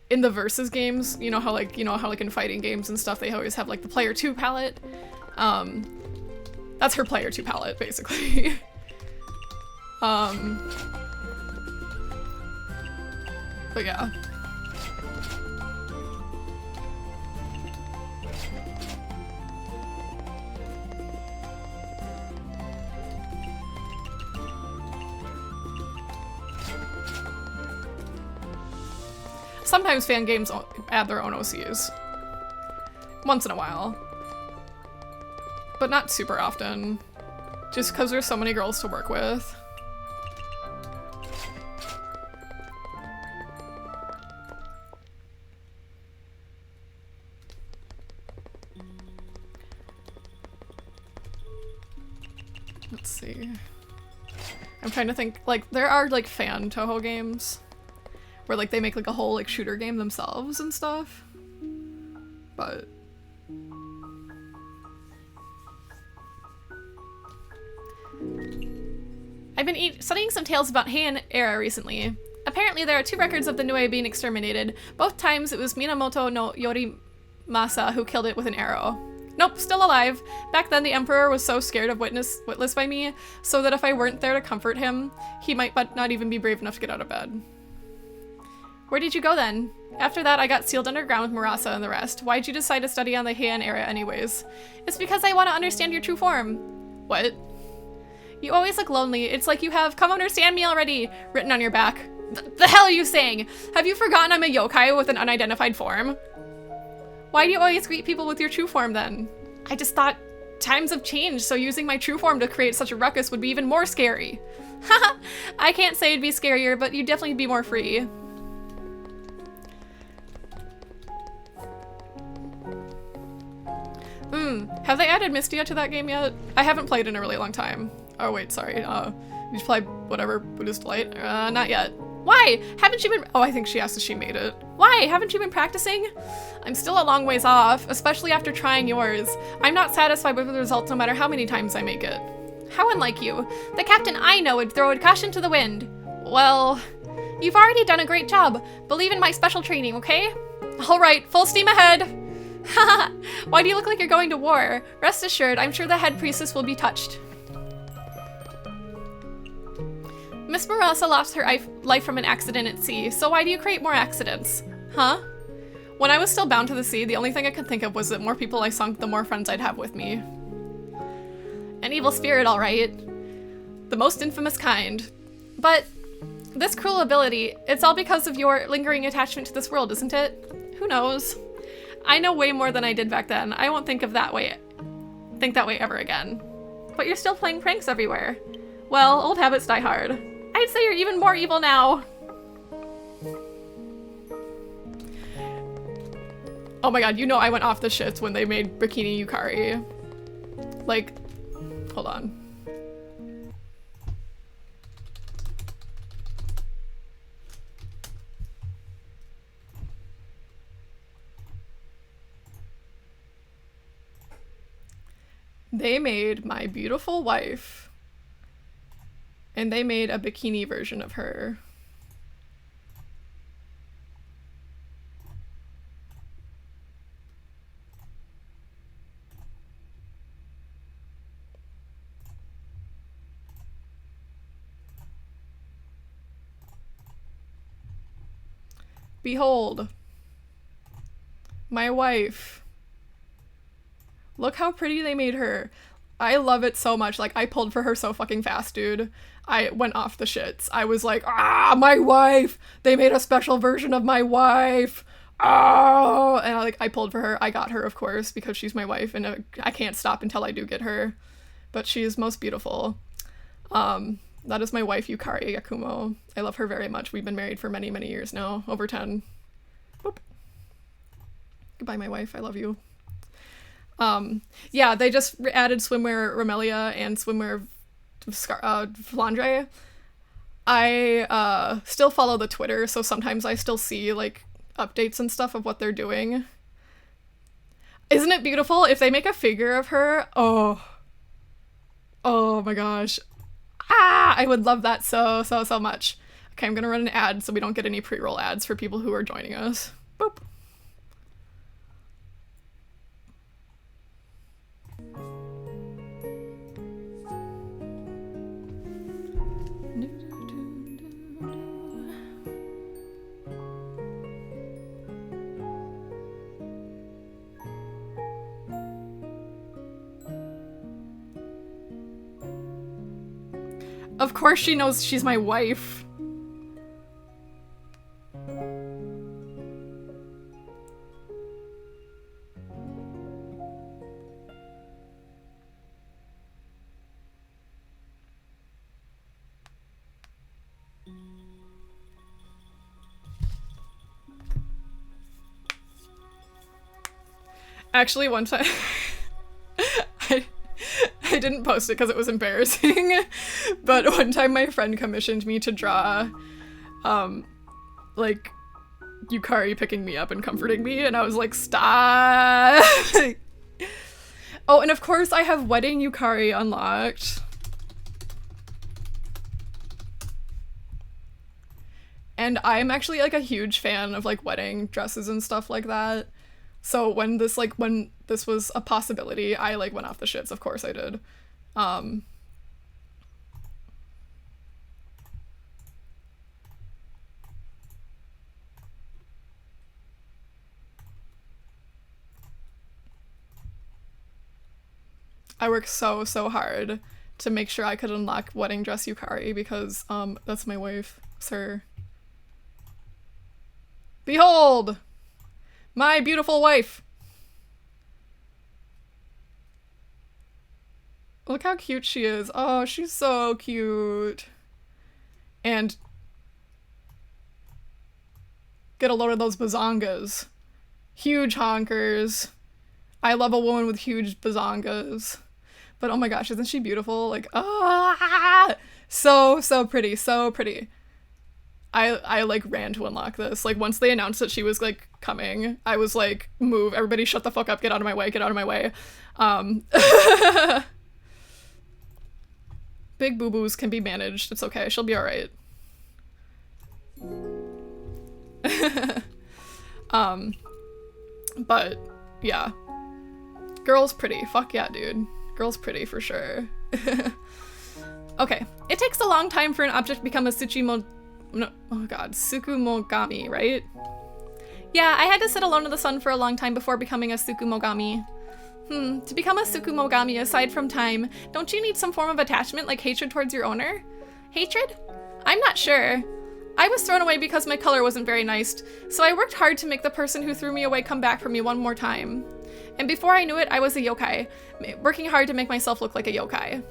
in the versus games, you know how like in fighting games and stuff they always have like the player 2 palette. That's her player 2 palette, basically. But yeah. Sometimes fan games add their own OCs. Once in a while. But not super often. Just because there's so many girls to work with. Let's see. I'm trying to think, like, there are like fan Touhou games where like they make like a whole like shooter game themselves and stuff. But I've been studying some tales about Heian era recently. Apparently there are 2 records of the Nue being exterminated. Both times it was Minamoto no Yorimasa who killed it with an arrow. Nope, still alive. Back then the Emperor was so scared of witless by me, so that if I weren't there to comfort him, he might not even be brave enough to get out of bed. Where did you go then? After that, I got sealed underground with Murasa and the rest. Why'd you decide to study on the Heian era anyways? It's because I want to understand your true form. What? You always look lonely. It's like you have "come understand me already" written on your back. The hell are you saying? Have you forgotten I'm a yokai with an unidentified form? Why do you always greet people with your true form then? I just thought times have changed, so using my true form to create such a ruckus would be even more scary. Haha, I can't say it'd be scarier, but you'd definitely be more free. Have they added Mystia to that game yet? I haven't played in a really long time. Oh wait, sorry, you just play whatever, Buddhist Light? Not yet. Why? Haven't you been— oh, I think she asked if she made it. Why? Haven't you been practicing? I'm still a long ways off, especially after trying yours. I'm not satisfied with the results no matter how many times I make it. How unlike you. The captain I know would throw a caution to the wind. Well, you've already done a great job. Believe in my special training, okay? Alright, full steam ahead! Haha, why do you look like you're going to war? Rest assured, I'm sure the head priestess will be touched. Miss Murasa lost her life from an accident at sea, so why do you create more accidents? Huh? When I was still bound to the sea, the only thing I could think of was that more people I sunk, the more friends I'd have with me. An evil spirit, all right. The most infamous kind. But this cruel ability, it's all because of your lingering attachment to this world, isn't it? Who knows? I know way more than I did back then. I won't think that way ever again. But you're still playing pranks everywhere. Well, old habits die hard. I'd say you're even more evil now. Oh my god, you know I went off the shits when they made Bikini Yukari. Like, hold on. They made my beautiful wife, and they made a bikini version of her. Behold, my wife. Look how pretty they made her. I love it so much. Like, I pulled for her so fucking fast, dude. I went off the shits. I was like, ah, my wife! They made a special version of my wife! Oh! And I pulled for her. I got her, of course, because she's my wife, and I can't stop until I do get her. But she is most beautiful. That is my wife, Yukari Yakumo. I love her very much. We've been married for many, many years now. Over 10. Boop. Goodbye, my wife. I love you. Yeah, they just added swimwear Romelia and swimwear Flandre. I still follow the Twitter, so sometimes I still see like updates and stuff of what they're doing. Isn't it beautiful? If they make a figure of her, oh my gosh. I would love that so much. Okay, I'm gonna run an ad so we don't get any pre-roll ads for people who are joining us. Boop. Of course she knows she's my wife. Actually, one time I didn't post it because it was embarrassing, but one time my friend commissioned me to draw, like, Yukari picking me up and comforting me, and I was like, stop! Oh, and of course I have Wedding Yukari unlocked. And I'm actually, like, a huge fan of, like, wedding dresses and stuff like that. So when this was a possibility, I, like, went off the shits. Of course I did. I worked so hard to make sure I could unlock Wedding Dress Yukari because, that's my wife, sir. Behold! My beautiful wife! Look how cute she is. Oh, she's so cute. And get a load of those bazongas. Huge honkers. I love a woman with huge bazongas. But oh my gosh, isn't she beautiful? Like, ah! So pretty, so pretty. I like ran to unlock this. Like, once they announced that she was like coming, I was like, move, everybody shut the fuck up, get out of my way, get out of my way. Big boo-boos can be managed. It's okay, she'll be alright. But yeah. Girl's pretty. Fuck yeah, dude. Girl's pretty for sure. Okay. It takes a long time for an object to become a Tsukumogami, right? Yeah, I had to sit alone in the sun for a long time before becoming a Tsukumogami. To become a Tsukumogami, aside from time, don't you need some form of attachment, like hatred towards your owner? Hatred? I'm not sure. I was thrown away because my color wasn't very nice, so I worked hard to make the person who threw me away come back for me one more time. And before I knew it, I was a yokai, working hard to make myself look like a yokai.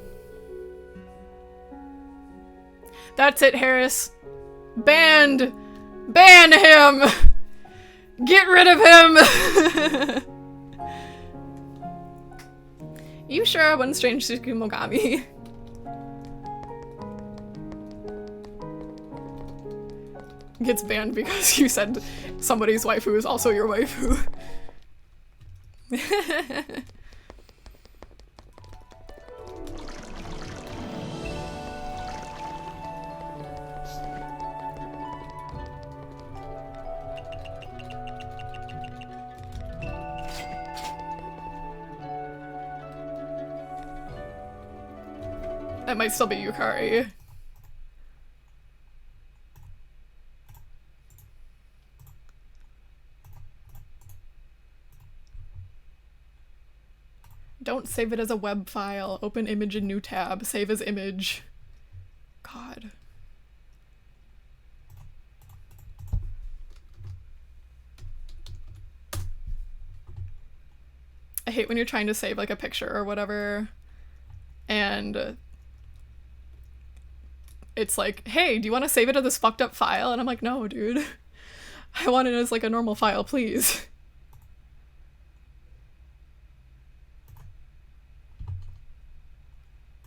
That's it, Harris. Ban him! Get rid of him! You sure are one strange Tsukumogami. Gets banned because you said somebody's waifu is also your waifu. That might still be Yukari. Don't save it as a web file. Open image in new tab. Save as image. God. I hate when you're trying to save like a picture or whatever and it's like, hey, do you want to save it to this fucked up file? And I'm like, no, dude. I want it as like a normal file, please.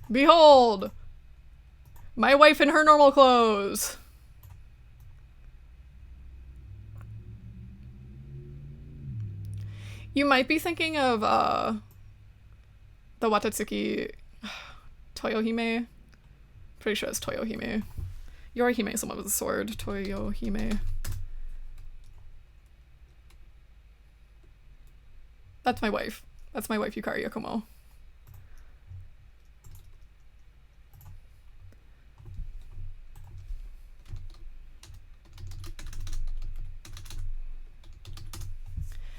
Behold! My wife in her normal clothes! You might be thinking of, the Watatsuki Toyohime. Pretty sure it's Toyohime. Yorihime is someone with a sword. Toyohime. That's my wife. That's my wife, Yukari Yakumo.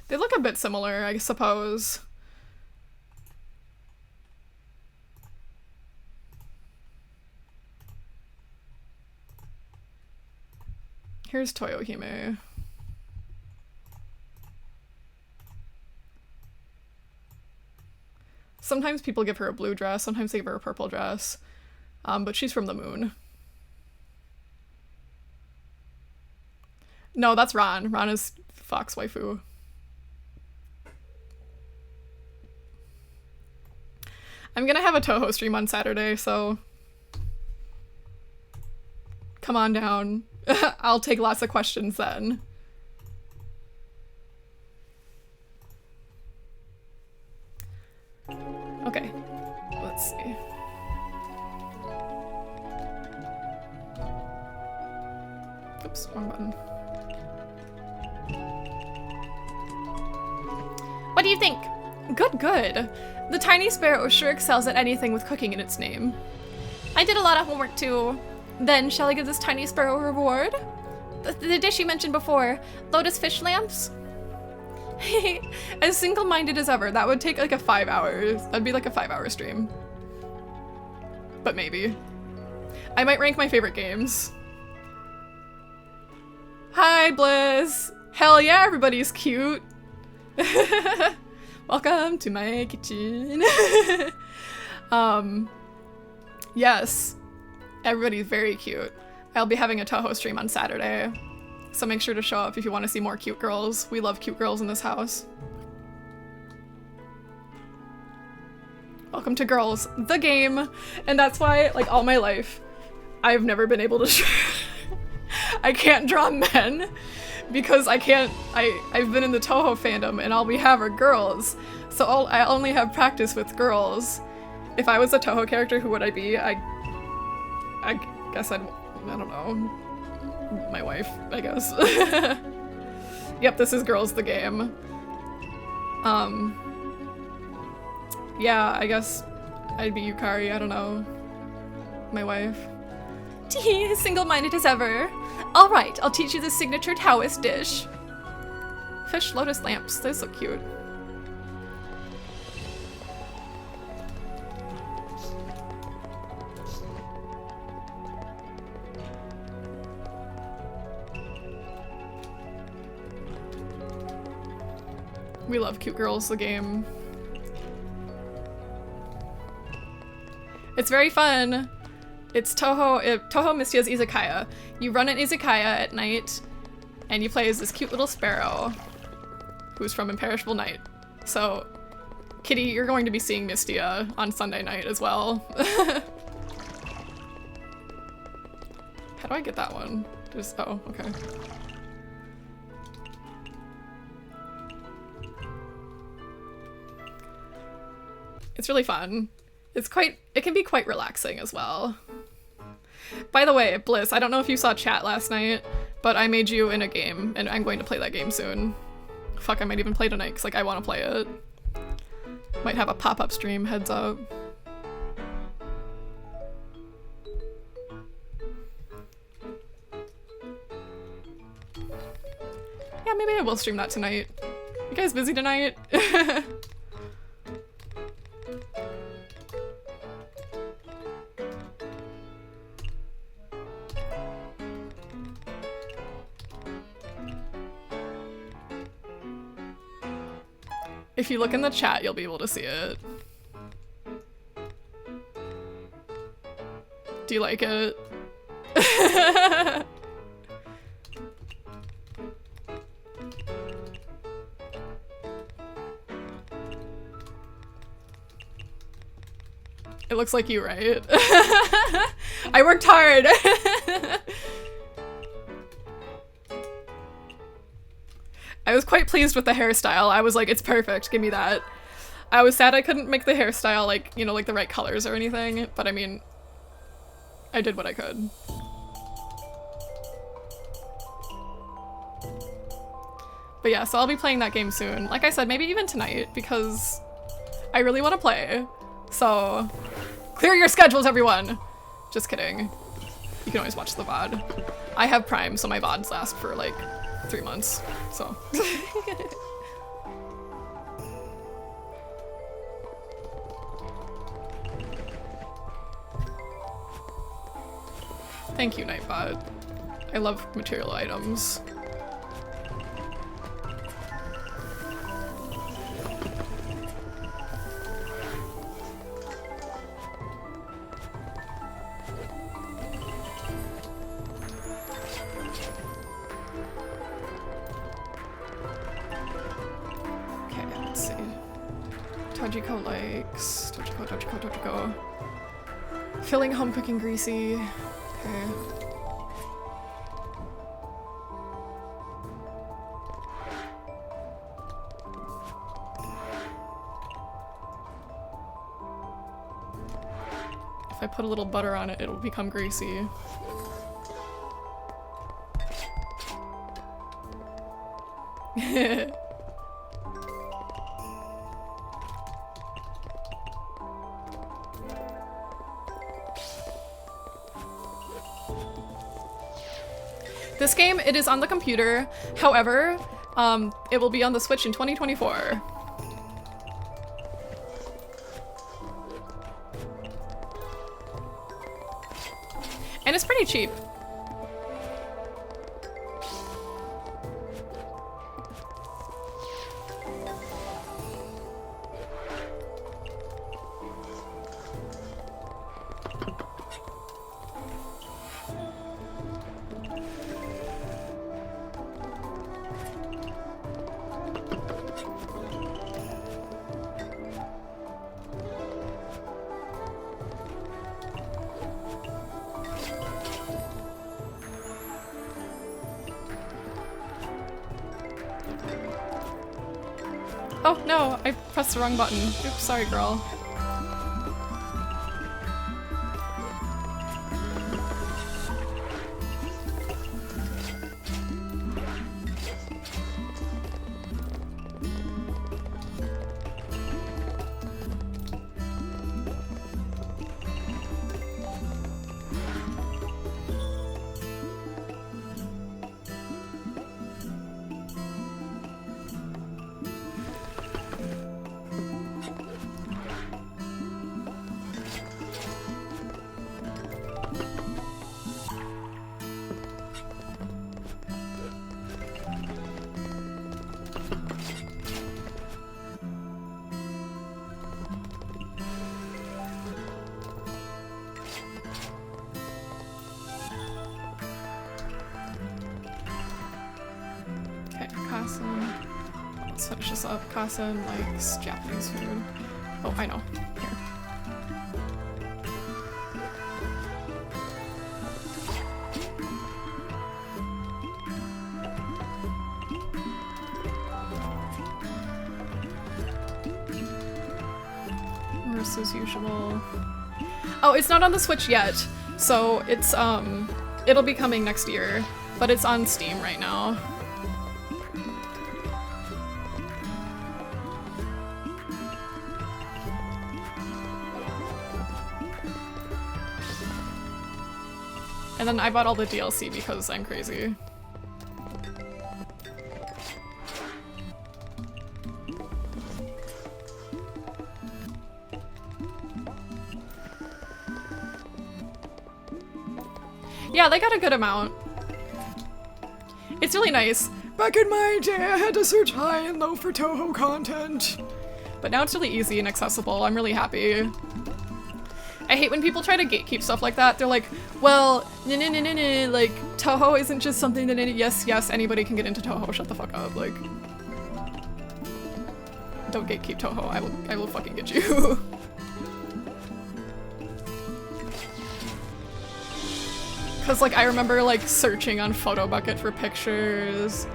They look a bit similar, I suppose. Here's Toyohime. Sometimes people give her a blue dress, sometimes they give her a purple dress, but she's from the moon. No, that's Ron. Ron is Fox waifu. I'm gonna have a Touhou stream on Saturday, so come on down. I'll take lots of questions then. Okay, let's see. Oops, wrong button. What do you think? Good, good. The tiny sparrow sure excels at anything with cooking in its name. I did a lot of homework too. Then, shall I give this tiny sparrow a reward? The dish you mentioned before, lotus fish lamps? As single-minded as ever, that would take like a 5 hours. That'd be like a 5-hour stream. But maybe. I might rank my favorite games. Hi, Bliss! Hell yeah, everybody's cute! Welcome to my kitchen. Yes, everybody's very cute. I'll be having a Touhou stream on Saturday, so make sure to show up if you want to see more cute girls. We love cute girls in this house. Welcome to Girls, the game. And that's why, like, all my life, I've never been able to I can't draw men because I can't, I've been in the Touhou fandom and all we have are girls. So I only have practice with girls. If I was a Touhou character, who would I be? I guess I don't know. My wife, I guess. Yep, this is Girls the game. Yeah, I guess I'd be Yukari, I don't know. My wife. Single-minded as ever. Alright, I'll teach you the signature Taoist dish. Fish lotus lamps, they're so cute. We love cute girls, the game. It's very fun. It's Touhou Mystia's Izakaya. You run an Izakaya at night, and you play as this cute little sparrow who's from Imperishable Night. So, Kitty, you're going to be seeing Mystia on Sunday night as well. How do I get that one? Just, oh, okay. It's really fun. It can be quite relaxing as well. By the way, Bliss, I don't know if you saw chat last night, but I made you in a game, and I'm going to play that game soon. Fuck, I might even play tonight, because like, I want to play it. Might have a pop-up stream, heads up. Yeah, maybe I will stream that tonight. You guys busy tonight? If you look in the chat, you'll be able to see it. Do you like it? It looks like you, right? I worked hard! I was quite pleased with the hairstyle. I was like, it's perfect, give me that. I was sad I couldn't make the hairstyle like, you know, like the right colors or anything, but I mean, I did what I could. But yeah, so I'll be playing that game soon. Like I said, maybe even tonight, because I really want to play. So, clear your schedules, everyone! Just kidding. You can always watch the VOD. I have Prime, so my VODs last for like 3 months, so. Thank you, Nightbot. I love material items. Okay, let's see. Tojiko likes... Tojiko. Filling home cooking greasy. Okay. If I put a little butter on it, it'll become greasy. This game, it is on the computer. However, it will be on the Switch in 2024. And it's pretty cheap. Oh no, I pressed the wrong button. Oops, sorry girl. Let's finish this up. Kasen likes Japanese food. Oh, I know. Here. Worse as usual. Oh, it's not on the Switch yet, so it's it'll be coming next year, but it's on Steam right now. And then I bought all the DLC because I'm crazy. Yeah, they got a good amount. It's really nice. Back in my day, I had to search high and low for Touhou content. But now it's really easy and accessible. I'm really happy. I hate when people try to gatekeep stuff like that. They're like, well, like, Touhou isn't just something that yes, anybody can get into Touhou. Shut the fuck up. Like, don't gatekeep Touhou. I will fucking get you. Cause like I remember like searching on PhotoBucket for pictures.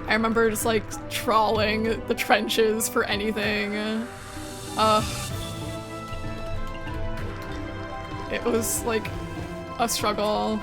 I remember just like trawling the trenches for anything. It was like a struggle.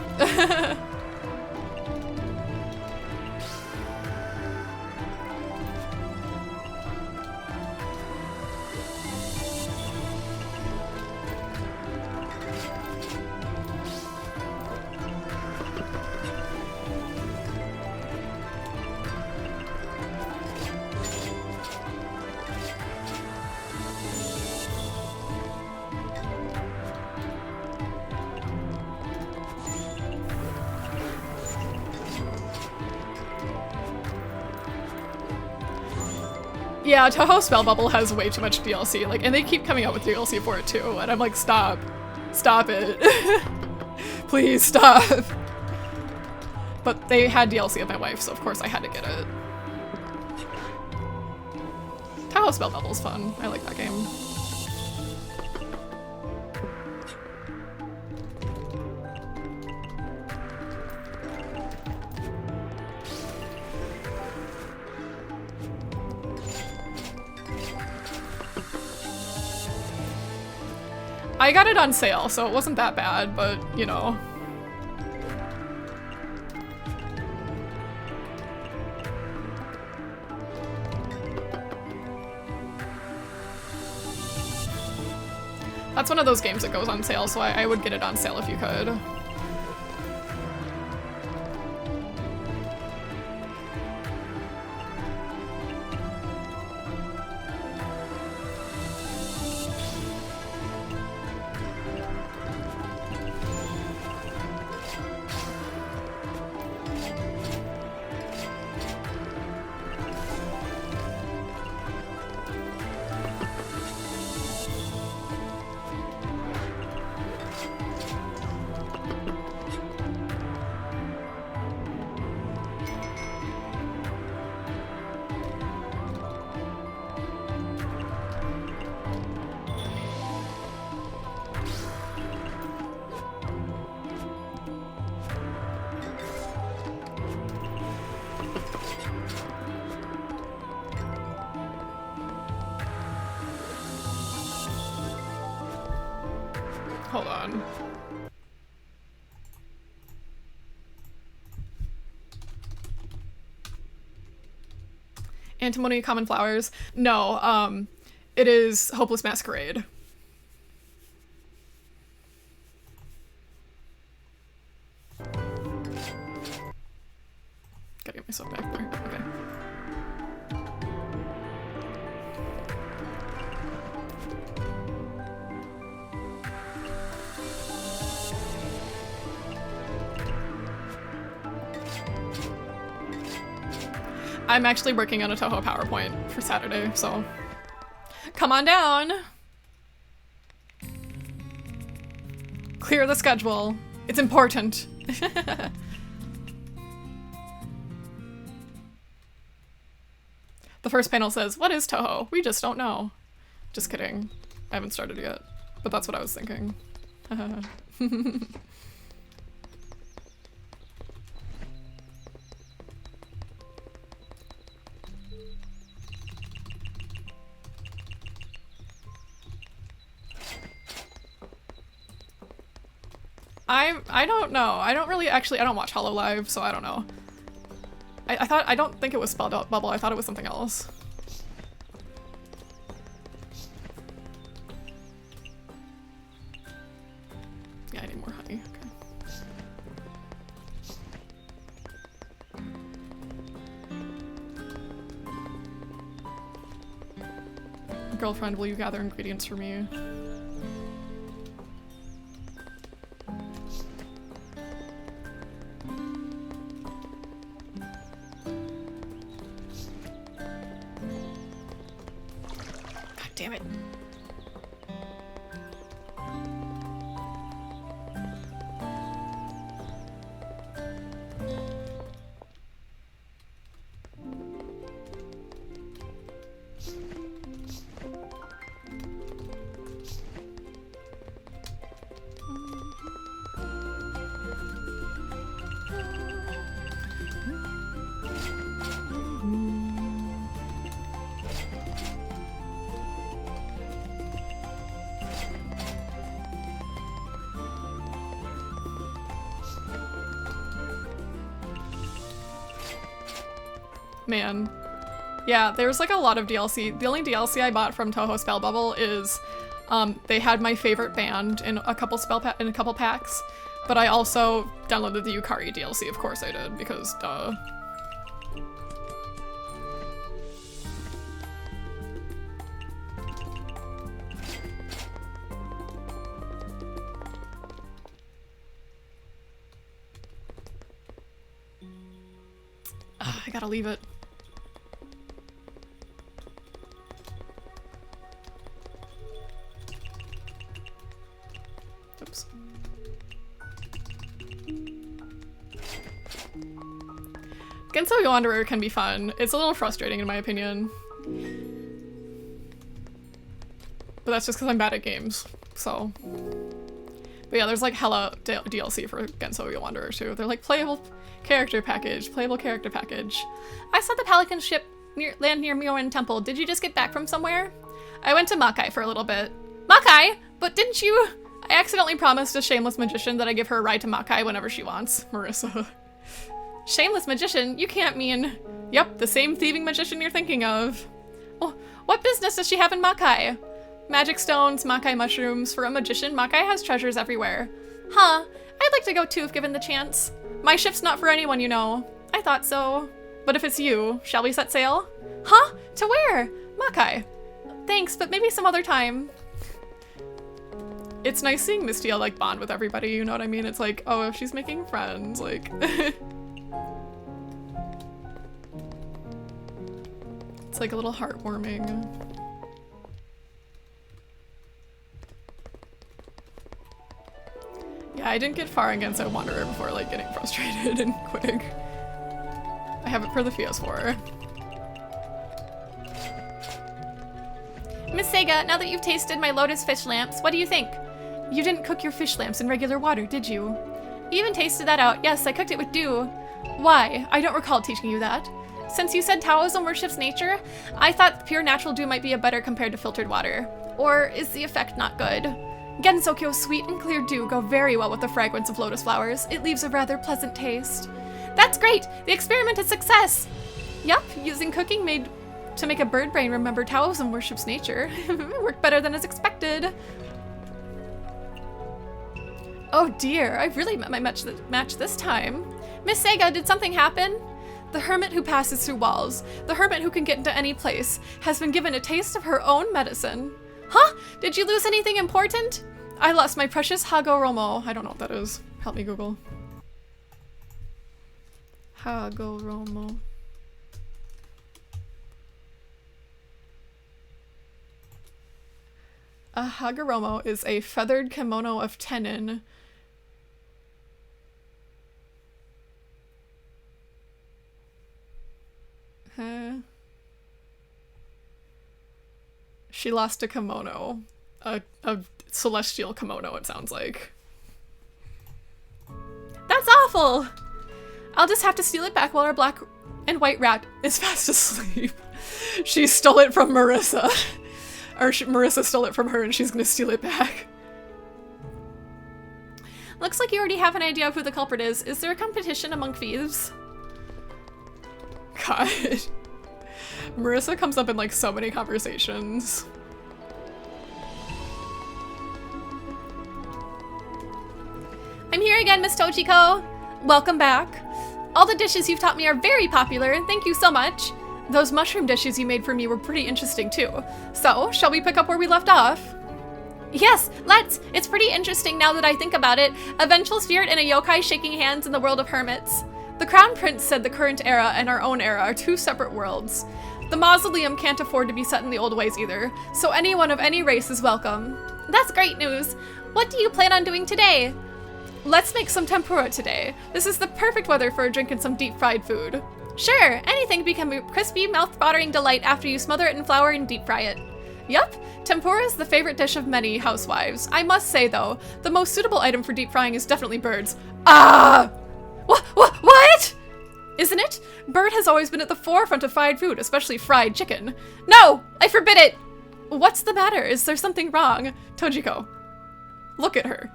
Yeah, Touhou Spell Bubble has way too much DLC, like, and they keep coming out with DLC for it too, and I'm like, stop. Stop it. Please stop. But they had DLC of my wife, so of course I had to get it. Touhou Spell Bubble's fun. I like that game. I got it on sale, so it wasn't that bad, but, you know. That's one of those games that goes on sale, so I would get it on sale if you could. Hold on. Antimony Common Flowers? No, it is Hopeless Masquerade. Gotta get myself back there. Okay. I'm actually working on a Touhou PowerPoint for Saturday, so come on down. Clear the schedule. It's important. The first panel says, "What is Touhou? We just don't know." Just kidding. I haven't started yet, but that's what I was thinking. I don't know. I don't really actually, I don't watch Hollow Live, so I don't know. I don't think it was Spell Bubble, I thought it was something else. Yeah, I need more honey, okay. Girlfriend, will you gather ingredients for me? Damn it. Man. Yeah, there's like a lot of DLC. The only DLC I bought from Touhou Spell Bubble is they had my favorite band in a couple packs, but I also downloaded the Yukari DLC, of course I did, because duh. I gotta leave it. Oops. Genso Wanderer can be fun. It's a little frustrating in my opinion. But that's just because I'm bad at games, so. But yeah, there's like hella DLC for Genso Wanderer too. They're like playable character package, playable character package. I saw the Pelican ship land near Myoan Temple. Did you just get back from somewhere? I went to Makai for a little bit. Makai? But didn't you? I accidentally promised a shameless magician that I give her a ride to Makai whenever she wants. Marissa. Shameless magician? You can't mean... Yep, the same thieving magician you're thinking of. Oh, what business does she have in Makai? Magic stones, Makai mushrooms. For a magician, Makai has treasures everywhere. Huh. I'd like to go too if given the chance. My ship's not for anyone, you know. I thought so. But if it's you, shall we set sail? Huh? To where? Makai. Thanks, but maybe some other time. It's nice seeing Mystia like bond with everybody, you know what I mean? It's like, oh, if she's making friends, like... It's like a little heartwarming. Yeah, I didn't get far in Genso Wanderer before like getting frustrated and quitting. I have it for the PS4. Miss Sega, now that you've tasted my lotus fish lamps, what do you think? You didn't cook your fish lamps in regular water, did you? You even tasted that out. Yes, I cooked it with dew. Why? I don't recall teaching you that. Since you said Taoism worships nature, I thought pure natural dew might be a better compared to filtered water. Or is the effect not good? Gensokyo's sweet and clear dew go very well with the fragrance of lotus flowers. It leaves a rather pleasant taste. That's great! The experiment is a success! Yup, using cooking made to make a bird brain remember Taoism worships nature. It worked better than as expected. Oh dear, I really met my match this time. Miss Sega, did something happen? The hermit who passes through walls, the hermit who can get into any place, has been given a taste of her own medicine. Huh? Did you lose anything important? I lost my precious Hagoromo. I don't know what that is. Help me Google. Hagoromo. A Hagoromo is a feathered kimono of tenon. She lost a kimono. A celestial kimono, it sounds like. That's awful! I'll just have to steal it back while our black and white rat is fast asleep. She stole it from Marissa. Or Marissa stole it from her and she's gonna steal it back. Looks like you already have an idea of who the culprit is. Is there a competition among thieves? God. Marissa comes up in like so many conversations. I'm here again, Miss Tochiko. Welcome back. All the dishes you've taught me are very popular. Thank you so much. Those mushroom dishes you made for me were pretty interesting too. So, shall we pick up where we left off? Yes, let's. It's pretty interesting now that I think about it. A vengeful spirit and a yokai shaking hands in the world of hermits. The Crown Prince said the current era and our own era are two separate worlds. The mausoleum can't afford to be set in the old ways either, so anyone of any race is welcome. That's great news. What do you plan on doing today? Let's make some tempura today. This is the perfect weather for a drink and some deep-fried food. Sure, anything become a crispy, mouth-watering delight after you smother it in flour and deep-fry it. Yup, tempura is the favorite dish of many housewives. I must say, though, the most suitable item for deep-frying is definitely birds. Ah! What? Isn't it? Bird has always been at the forefront of fried food, especially fried chicken. No! I forbid it! What's the matter? Is there something wrong? Tojiko. Look at her.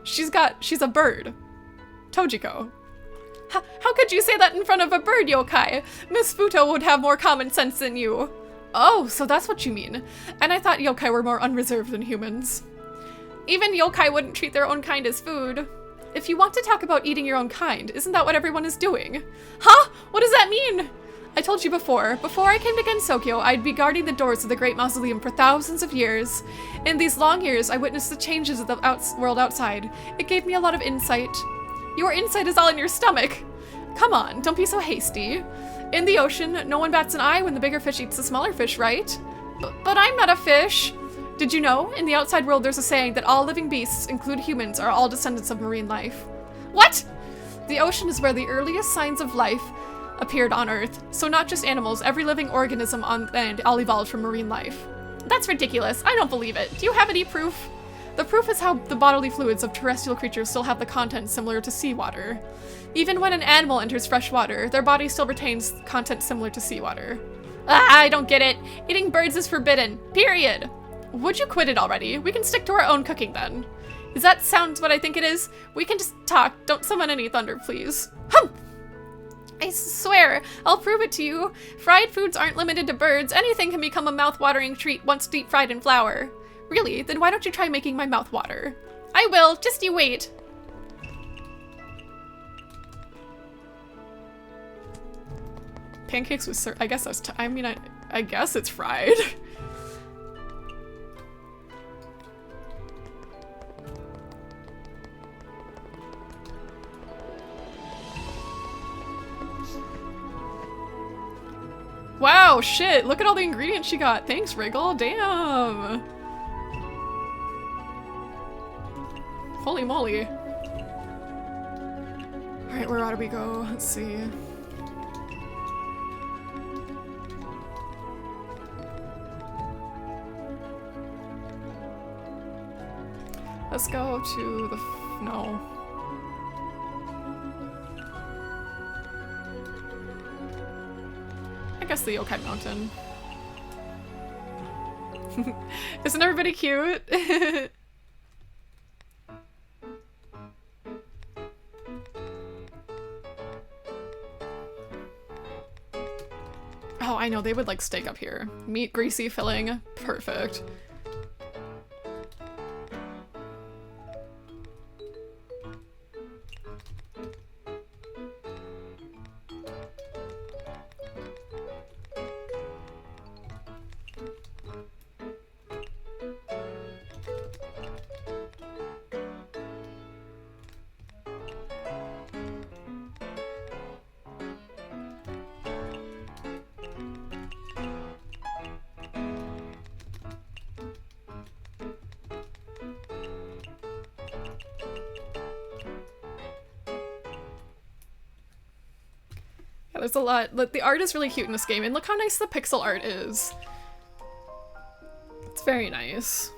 She's a bird. Tojiko. How could you say that in front of a bird, yokai? Miss Futo would have more common sense than you. Oh, so that's what you mean. And I thought yokai were more unreserved than humans. Even yokai wouldn't treat their own kind as food. If you want to talk about eating your own kind, isn't that what everyone is doing? Huh? What does that mean? I told you before I came to Gensokyo, I'd be guarding the doors of the Great Mausoleum for thousands of years. In these long years, I witnessed the changes of the world outside. It gave me a lot of insight. Your insight is all in your stomach. Come on, don't be so hasty. In the ocean, no one bats an eye when the bigger fish eats the smaller fish, right? But I'm not a fish. Did you know? In the outside world there's a saying that all living beasts, including humans, are all descendants of marine life. What? The ocean is where the earliest signs of life appeared on Earth. So not just animals, every living organism on land all evolved from marine life. That's ridiculous. I don't believe it. Do you have any proof? The proof is how the bodily fluids of terrestrial creatures still have the content similar to seawater. Even when an animal enters fresh water, their body still retains content similar to seawater. Ah, I don't get it. Eating birds is forbidden. Period. Would you quit it already? We can stick to our own cooking then. Does that sound what I think it is? We can just talk. Don't summon any thunder, please. Hum! I swear, I'll prove it to you. Fried foods aren't limited to birds. Anything can become a mouth-watering treat once deep fried in flour. Really? Then why don't you try making my mouth water? I will. Just you wait. Pancakes with I guess that's I guess it's fried. Wow, shit, look at all the ingredients she got. Thanks, Wriggle. Damn. Holy moly. Alright, where ought do we go? Let's see. Let's go to the no. I guess the Yokai Mountain. Isn't everybody cute? Oh, I know, they would like steak up here. Meat, greasy filling. Perfect. There's a lot. Look, the art is really cute in this game, and look how nice the pixel art is. It's very nice.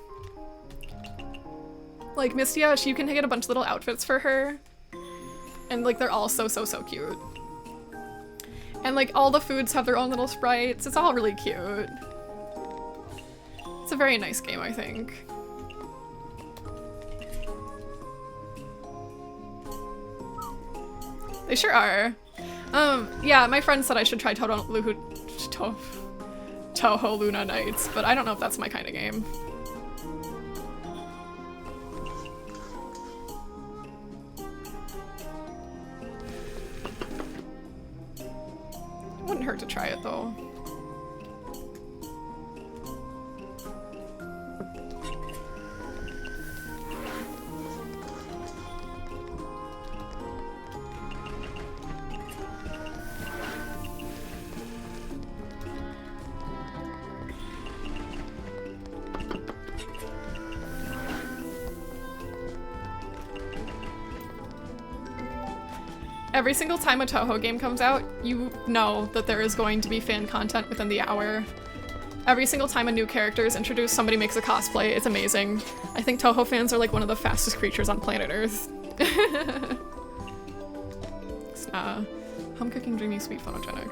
Like, Mystia, you can get a bunch of little outfits for her. And, like, they're all so cute. And, like, all the foods have their own little sprites. It's all really cute. It's a very nice game, I think. They sure are. Yeah, my friend said I should try Touhou Luna Nights, but I don't know if that's my kind of game. Wouldn't hurt to try it though. Every single time a Touhou game comes out, you know that there is going to be fan content within the hour. Every single time a new character is introduced, somebody makes a cosplay. It's amazing. I think Touhou fans are like one of the fastest creatures on planet Earth. Home cooking, dreamy, sweet, photogenic.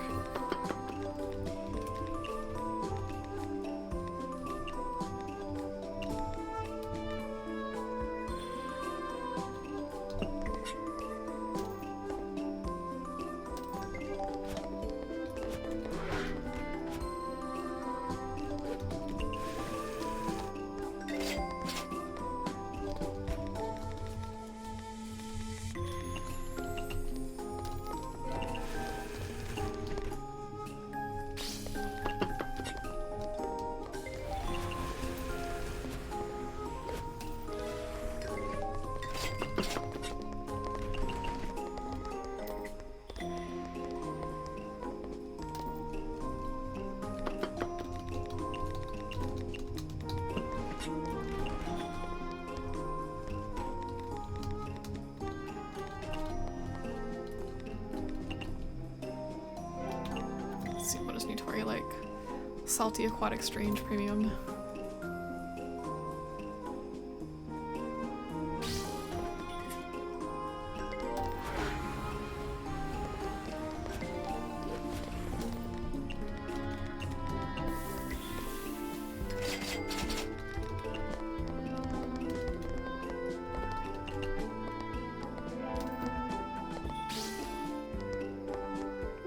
Salty Aquatic Strange Premium.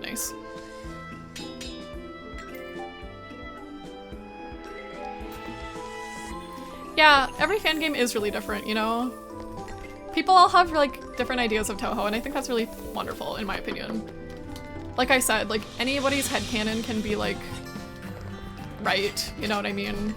Nice. Yeah, every fan game is really different, you know? People all have, like, different ideas of Touhou, and I think that's really wonderful, in my opinion. Like I said, like, anybody's headcanon can be, like, right, you know what I mean?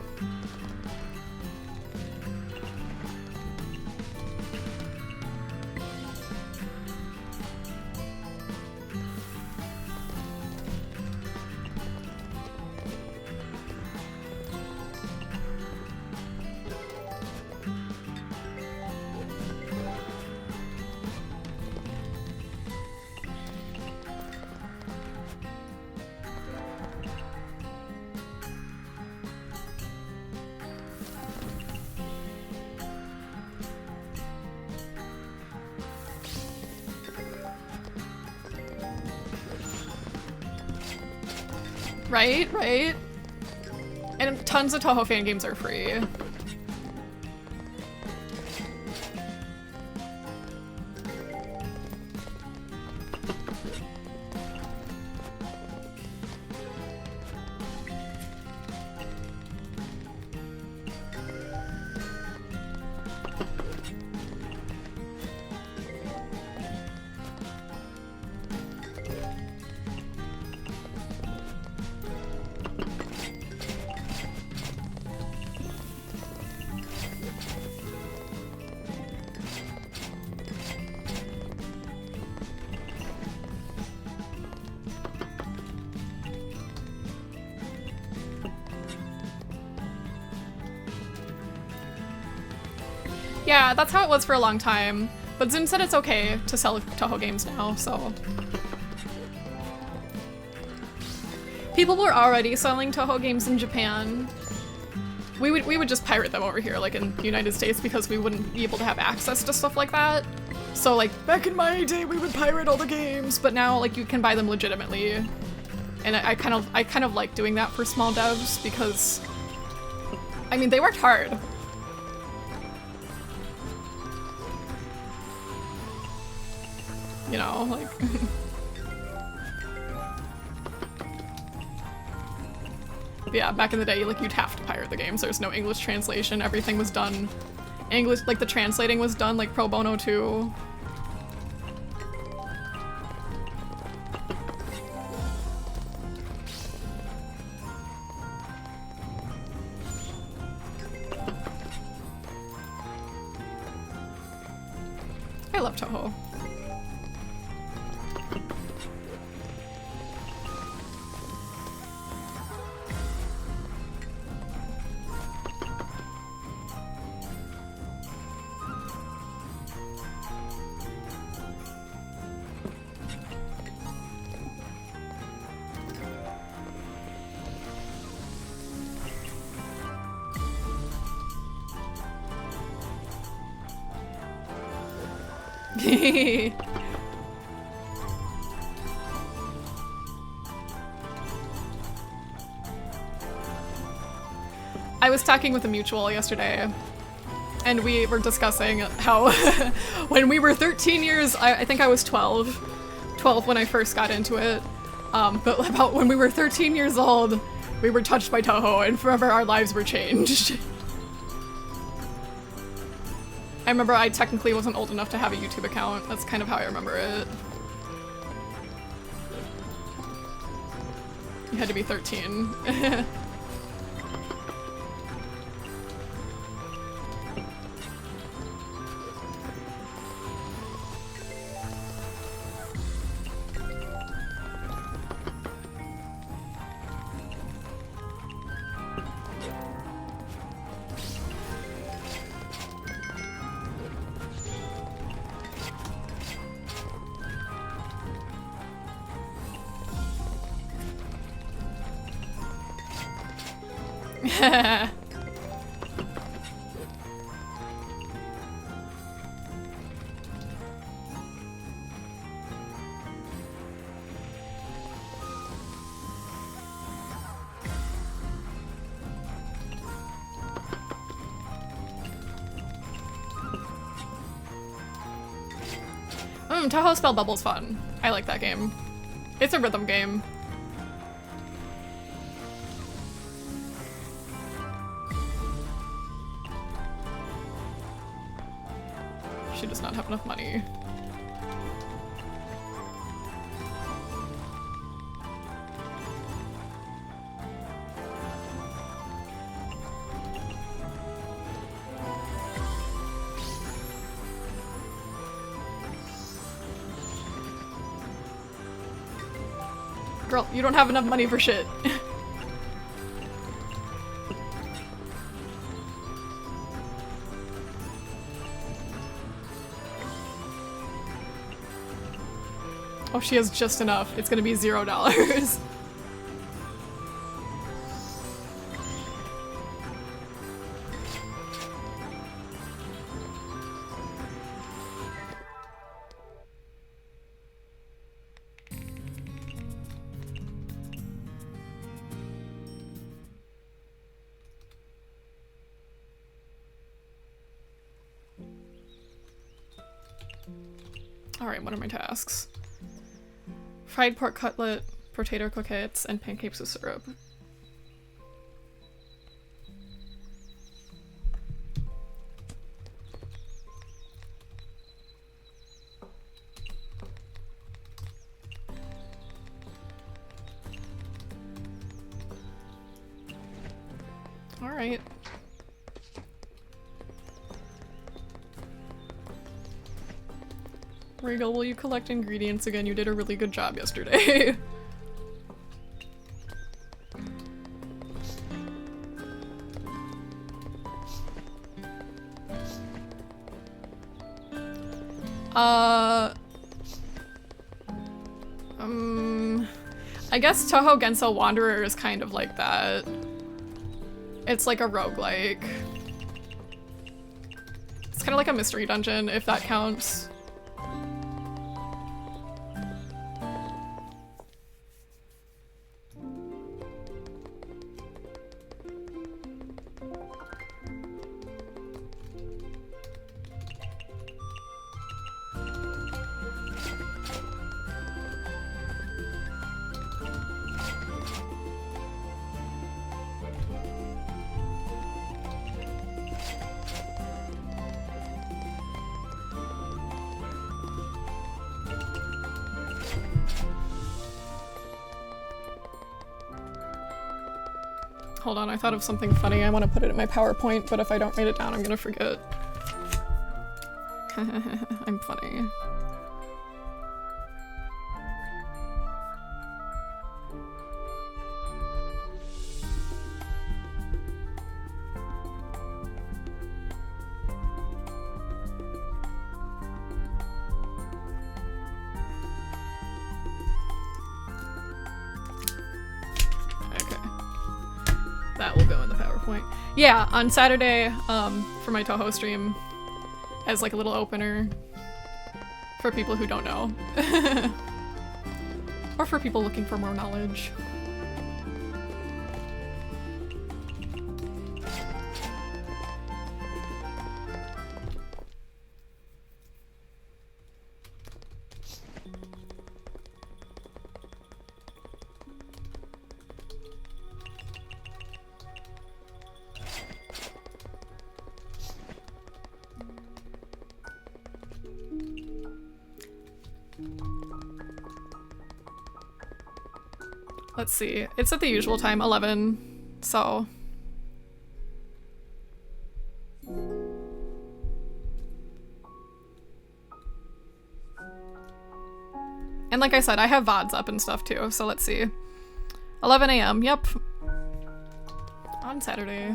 Right, right. And tons of Touhou fan games are free. Yeah, that's how it was for a long time. But Zoom said it's okay to sell Touhou games now, so. People were already selling Touhou games in Japan. We would just pirate them over here, like in the United States, because we wouldn't be able to have access to stuff like that. So like, back in my day, we would pirate all the games, but now like you can buy them legitimately. And I kind of like doing that for small devs because, I mean, they worked hard. You know, like... Yeah, back in the day, like, you'd have to pirate the games. There's no English translation. Everything was done English, like, the translating was done, like, pro bono, too. I love Touhou. I was talking with a mutual yesterday, and we were discussing how when we were 13 years, I think I was 12 when I first got into it, but about when we were 13 years old, we were touched by Touhou, and forever our lives were changed. I remember I technically wasn't old enough to have a YouTube account. That's kind of how I remember it. You had to be 13. Touhou Spell Bubble's fun. I like that game. It's a rhythm game. She does not have enough money. Girl, you don't have enough money for shit. Oh, she has just enough. It's gonna be $0. Alright, what are my tasks? Fried pork cutlet, potato croquettes, and pancakes with syrup. Alright. Regal, will you collect ingredients again? You did a really good job yesterday. I guess Touhou Genso Wanderer is kind of like that. It's like a roguelike. It's kind of like a mystery dungeon, if that counts. Hold on, I thought of something funny. I want to put it in my PowerPoint, but if I don't write it down, I'm gonna forget. I'm funny. That will go in the PowerPoint. Yeah, on Saturday, for my Touhou stream, as like a little opener for people who don't know. Or for people looking for more knowledge. Let's see. It's at the usual time, 11, so... And like I said, I have VODs up and stuff too, so let's see. 11 a.m., yep. On Saturday.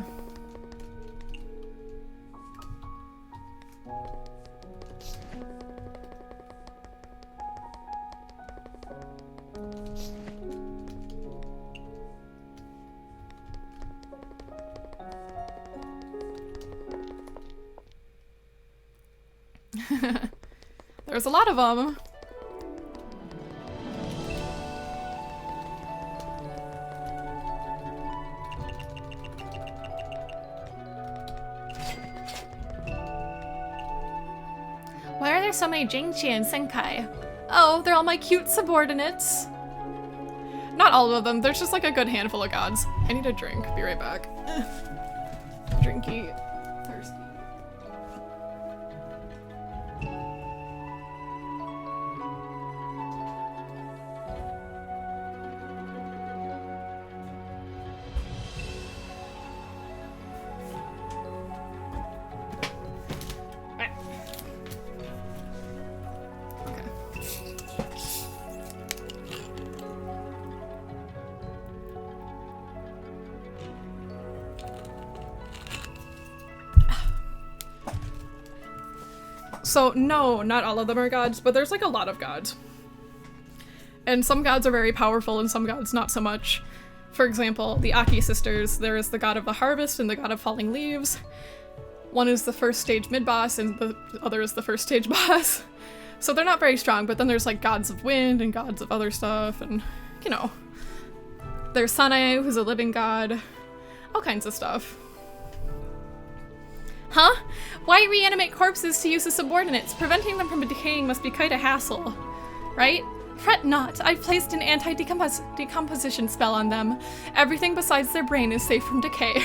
There's a lot of them. Why are there so many Jingqi and Senkai? Oh, they're all my cute subordinates. Not all of them, there's just like a good handful of gods. I need a drink, be right back. Drinky. Thirsty. So, no, not all of them are gods, but there's like a lot of gods. And some gods are very powerful and some gods not so much. For example, the Aki sisters, there is the god of the harvest and the god of falling leaves. One is the first stage mid-boss and the other is the first stage boss. So they're not very strong, but then there's like gods of wind and gods of other stuff and, you know. There's Sanae, who's a living god. All kinds of stuff. Huh? Why reanimate corpses to use as subordinates? Preventing them from decaying must be quite a hassle. Right? Fret not. I've placed an anti-decomposition spell on them. Everything besides their brain is safe from decay.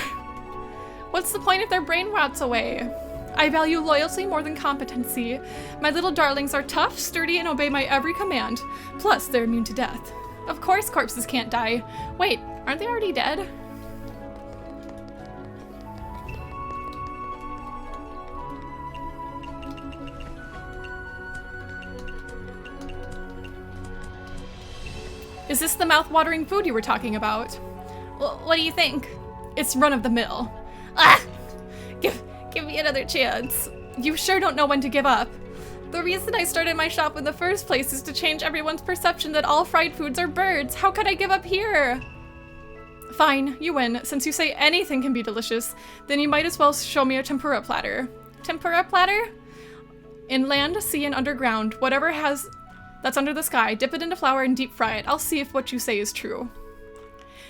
What's the point if their brain rots away? I value loyalty more than competency. My little darlings are tough, sturdy, and obey my every command. Plus, they're immune to death. Of course corpses can't die. Wait, aren't they already dead? Is this the mouth-watering food you were talking about? What do you think? It's run-of-the-mill. Ah! Give me another chance. You sure don't know when to give up. The reason I started my shop in the first place is to change everyone's perception that all fried foods are birds. How could I give up here? Fine, you win. Since you say anything can be delicious, then you might as well show me a tempura platter. Tempura platter? Inland, sea, and underground. Whatever that's under the sky, dip it into flour and deep fry it. I'll see if what you say is true.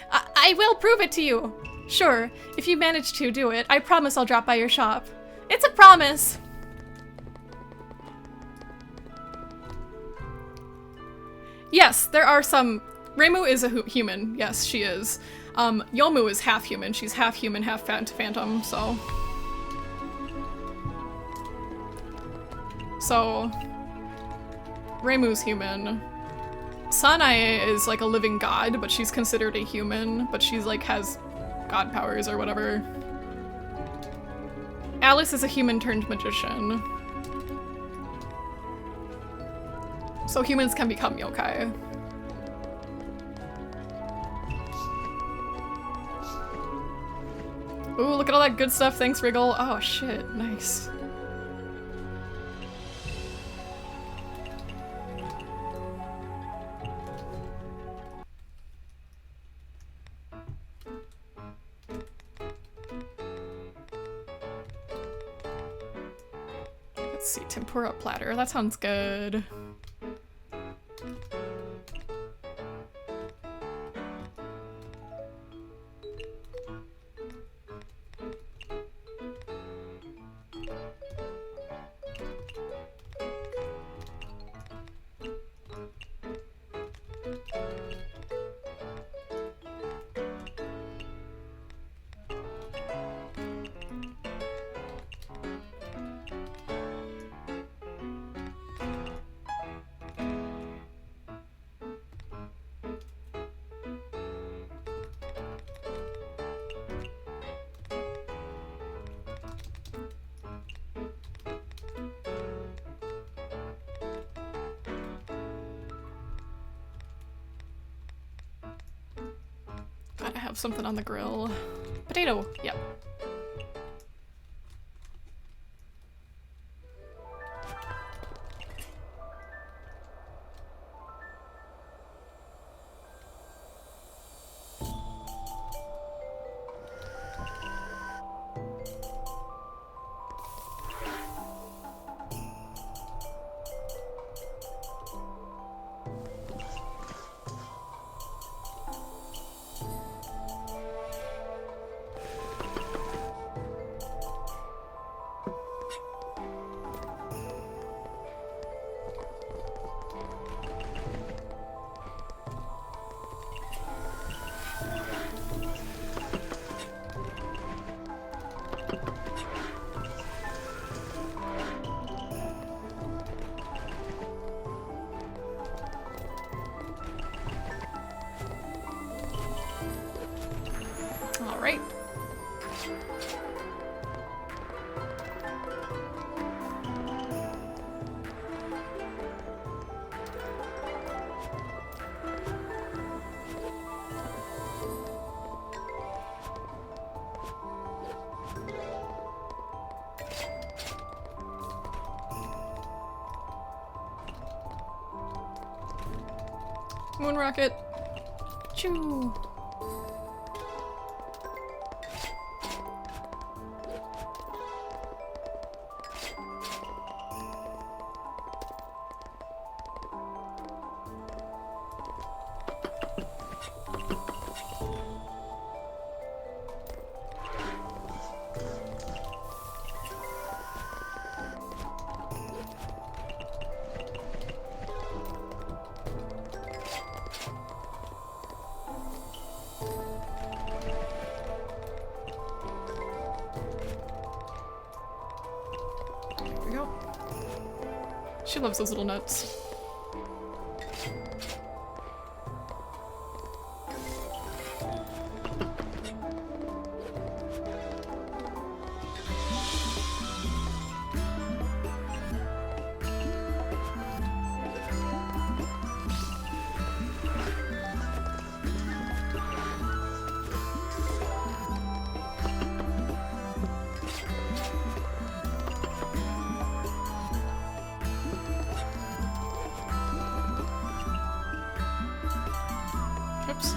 I will prove it to you. Sure, if you manage to do it, I promise I'll drop by your shop. It's a promise. Yes, there are some. Reimu is a human. Yes, she is. Yomu is half human. She's half human, half phantom, so. Reimu's human. Sanae is like a living god, but she's considered a human, but she's like has god powers or whatever. Alice is a human turned magician. So humans can become yokai. Ooh, look at all that good stuff. Thanks, Wriggle. Oh shit, nice. Let's see, tempura platter. That sounds good. Gotta have something on the grill. Potato, yep. Moon rocket. Choo. She loves those little nuts. Oops.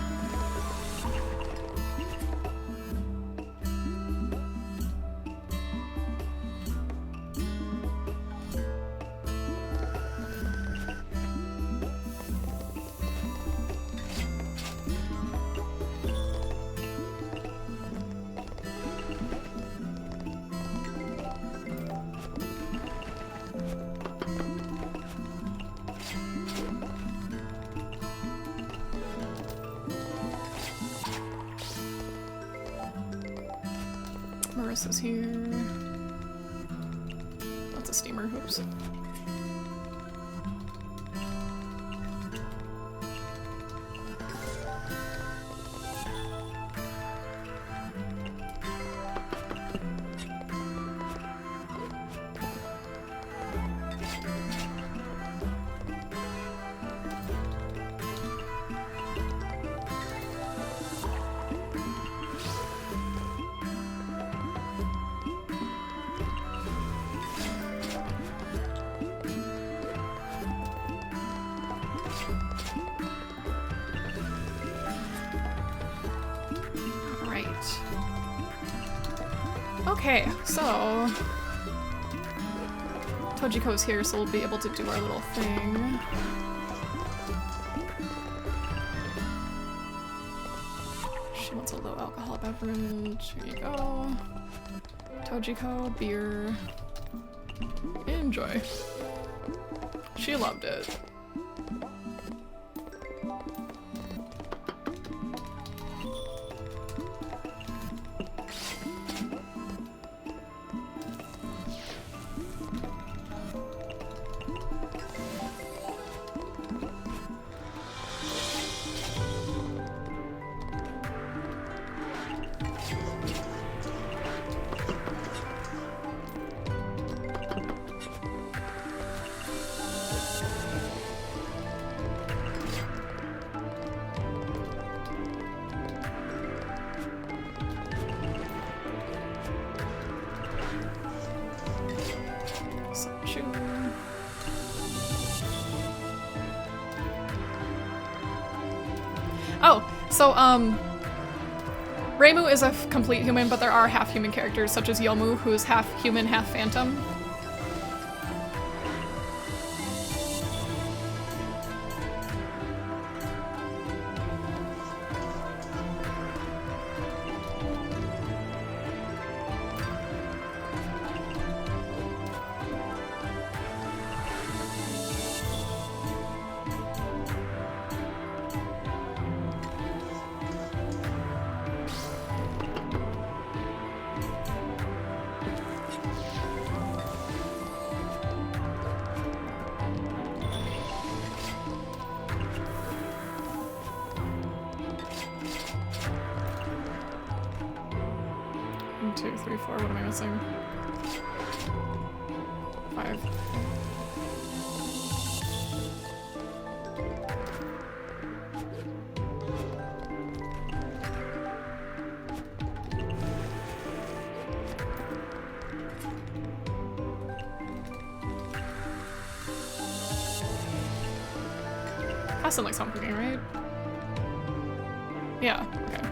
Marissa's here. That's a steamer, oops. Okay, so Tojiko's here, so we'll be able to do our little thing. She wants a low alcohol beverage. Here you go. Tojiko, beer. Enjoy. She loved it. So, Reimu is a complete human, but there are half-human characters, such as Yomu, who is half human, half phantom. What am I missing? 5. Has some like some cooking, right? Yeah, okay.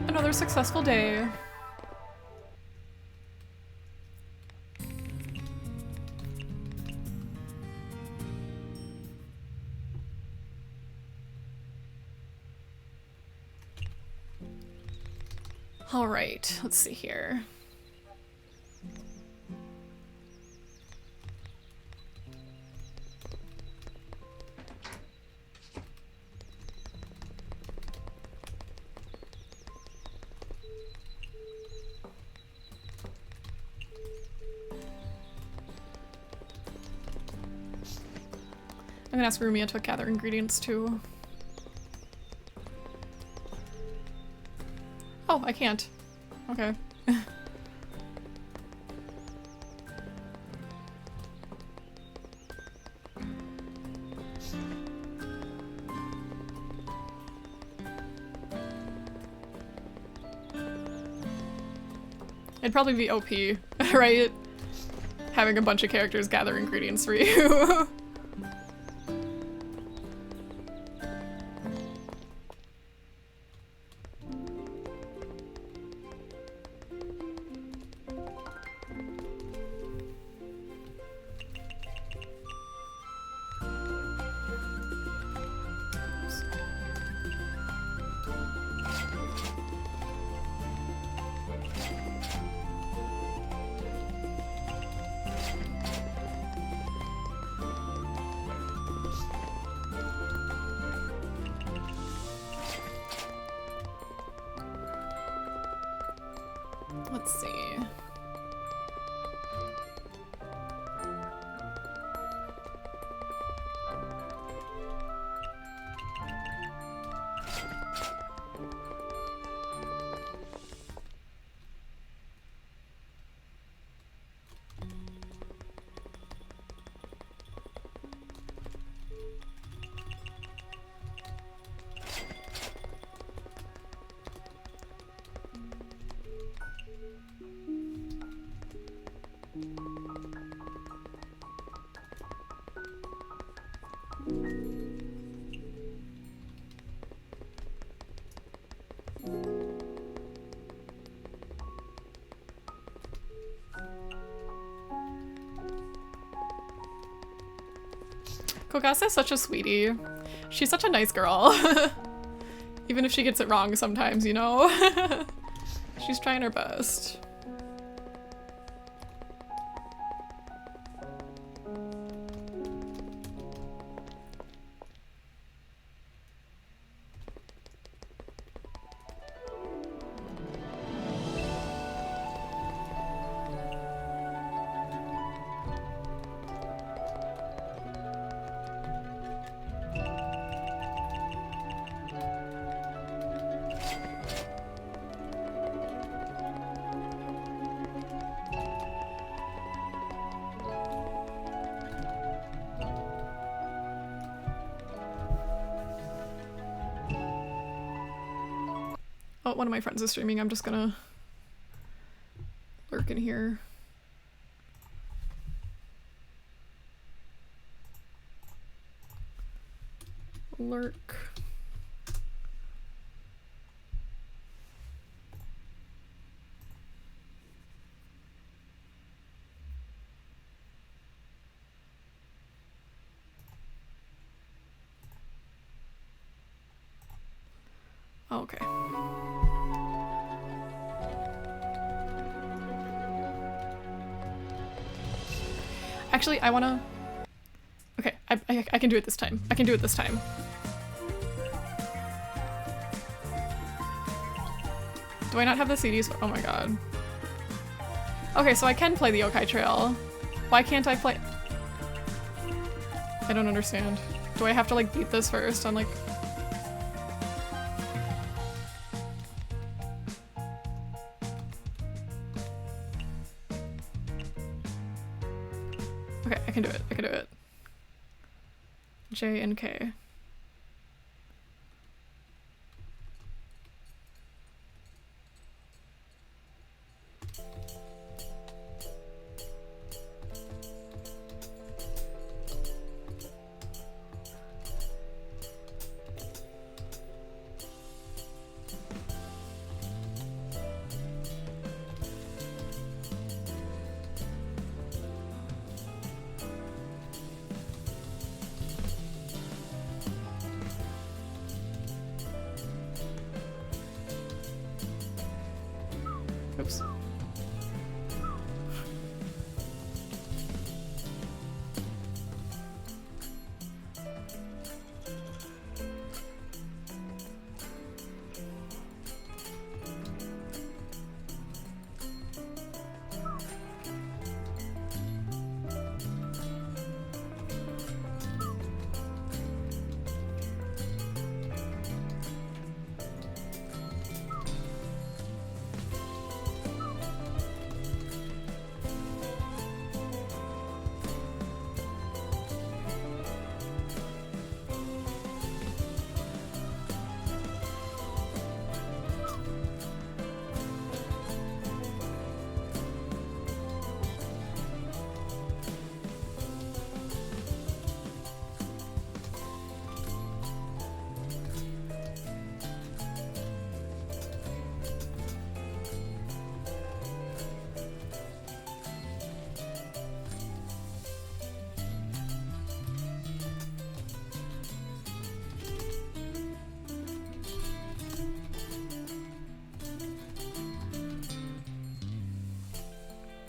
Another successful day. All right, let's see here. I'm gonna ask Rumia to gather ingredients too. Oh, I can't. Okay. It'd probably be OP, right? Having a bunch of characters gather ingredients for you. Let's see. Kogasa's such a sweetie. She's such a nice girl. Even if she gets it wrong sometimes, you know? She's trying her best. Oh, one of my friends is streaming. I'm just gonna lurk in here. Lurk. Okay. Actually, I wanna... Okay, I can do it this time. I can do it this time. Do I not have the CDs? Oh my god. Okay, so I can play the Yokai Trail. Why can't I play? I don't understand. Do I have to like beat this first? I'm like... Okay, I can do it. I can do it. J and K. Oops.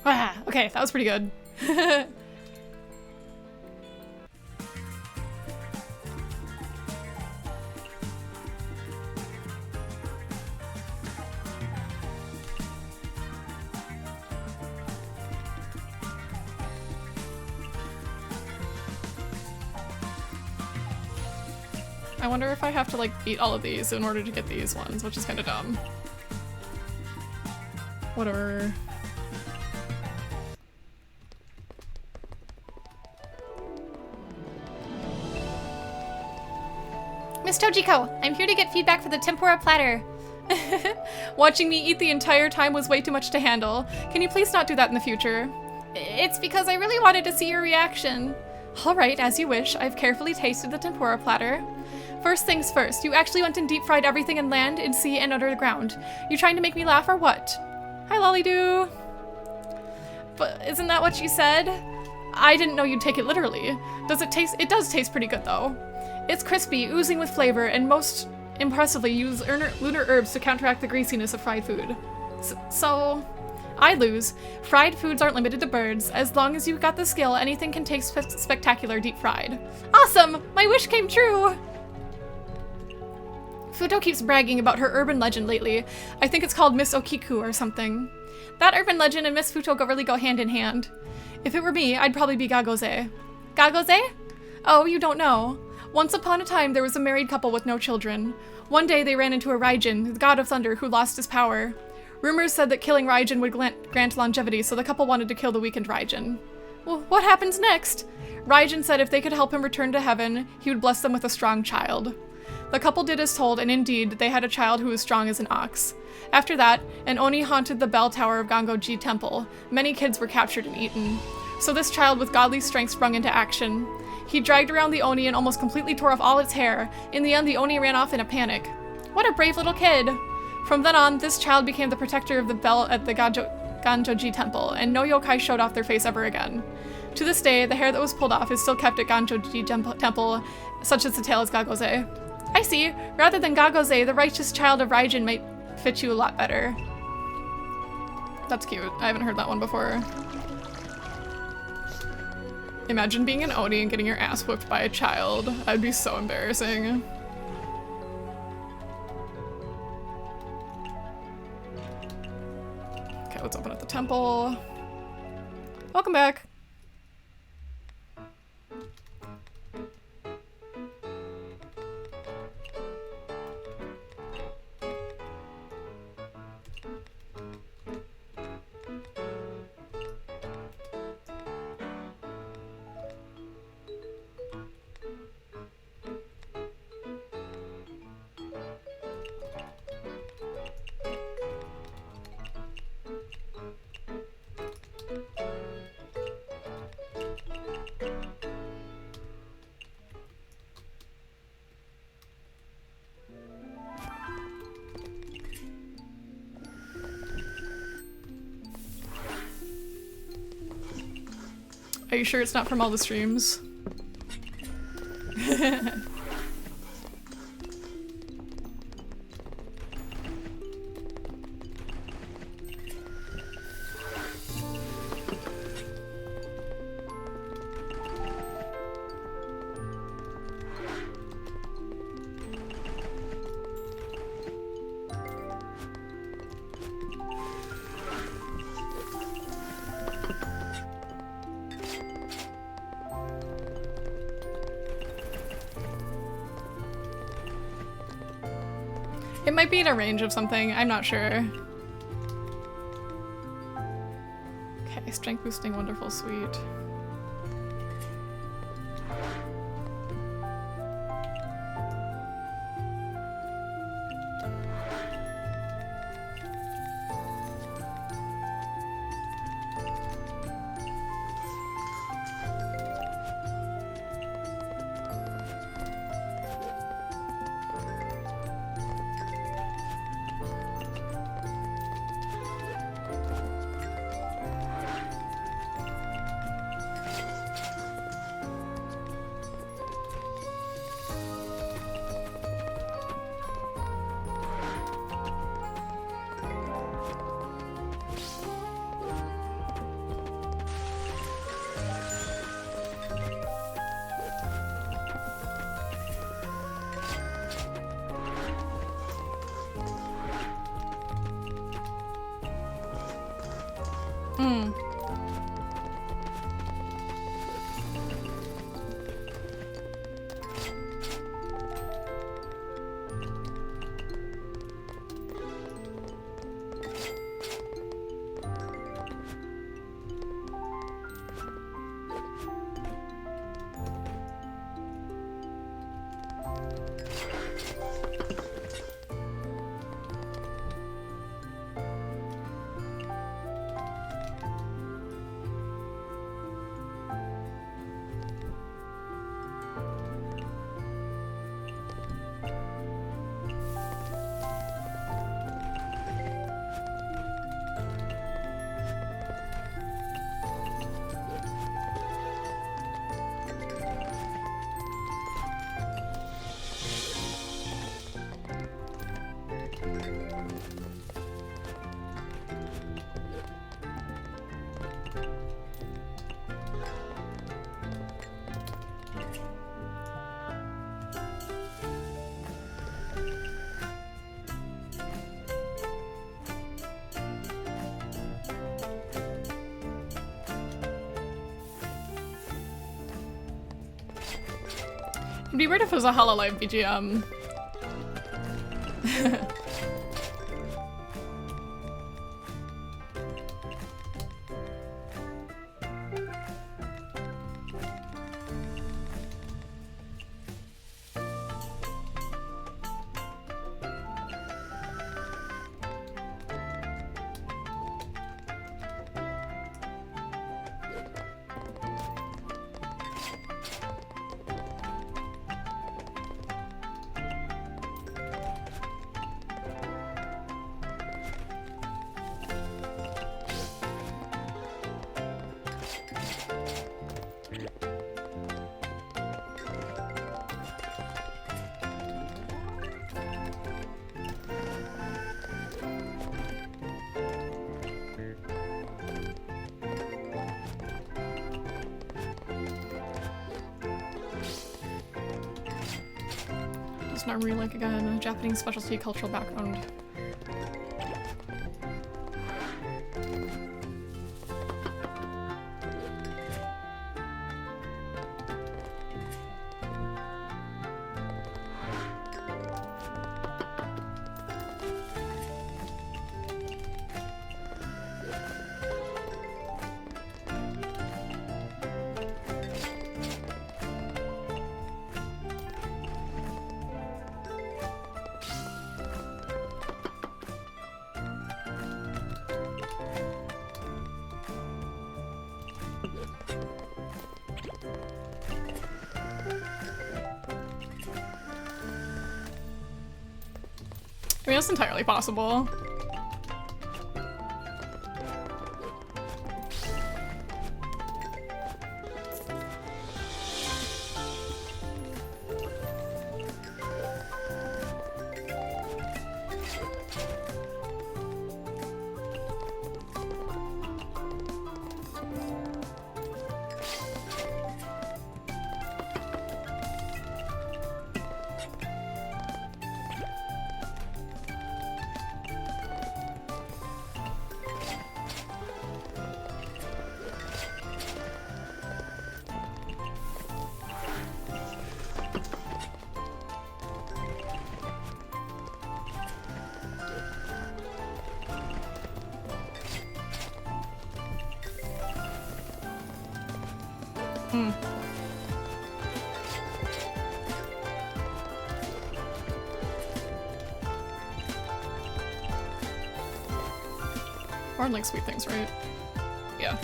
Ah, okay, that was pretty good. I wonder if I have to like beat all of these in order to get these ones, which is kind of dumb. Whatever. Miss Tojiko, I'm here to get feedback for the tempura platter. Watching me eat the entire time was way too much to handle. Can you please not do that in the future? It's because I really wanted to see your reaction. Alright, as you wish. I've carefully tasted the tempura platter. First things first, you actually went and deep fried everything in land, in sea, and under the ground. You trying to make me laugh or what? Hi, Lollydoo. But isn't that what you said? I didn't know you'd take it literally. Does it taste? It does taste pretty good though. It's crispy, oozing with flavor, and most impressively use lunar herbs to counteract the greasiness of fried food. So, I lose. Fried foods aren't limited to birds. As long as you've got the skill, anything can taste spectacular deep fried. Awesome! My wish came true! Futo keeps bragging about her urban legend lately. I think it's called Miss Okiku or something. That urban legend and Miss Futo really go hand in hand. If it were me, I'd probably be Gagoze. Gagoze? Oh, you don't know. Once upon a time, there was a married couple with no children. One day, they ran into a Raijin, the god of thunder, who lost his power. Rumors said that killing Raijin would grant longevity, so the couple wanted to kill the weakened Raijin. Well, what happens next? Raijin said if they could help him return to heaven, he would bless them with a strong child. The couple did as told, and indeed, they had a child who was strong as an ox. After that, an Oni haunted the bell tower of Gangoji Temple. Many kids were captured and eaten. So this child with godly strength sprung into action. He dragged around the Oni and almost completely tore off all its hair. In the end, the Oni ran off in a panic. What a brave little kid! From then on, this child became the protector of the bell at the Ganjoji Temple, and no yokai showed off their face ever again. To this day, the hair that was pulled off is still kept at Ganjoji Temple, such as the tail is Gagoze. I see. Rather than Gagoze, the righteous child of Raijin might fit you a lot better. That's cute. I haven't heard that one before. Imagine being an Oni and getting your ass whooped by a child. That'd be so embarrassing. temple. Welcome back. Are you sure it's not from all the streams? It might be in a range of something, I'm not sure. Okay, strength boosting, wonderful, sweet. It'd be weird if it was a Hololive BGM. It's not really like, again, a Japanese specialty cultural background. mean, that's entirely possible. Barn likes sweet things, right? Yeah.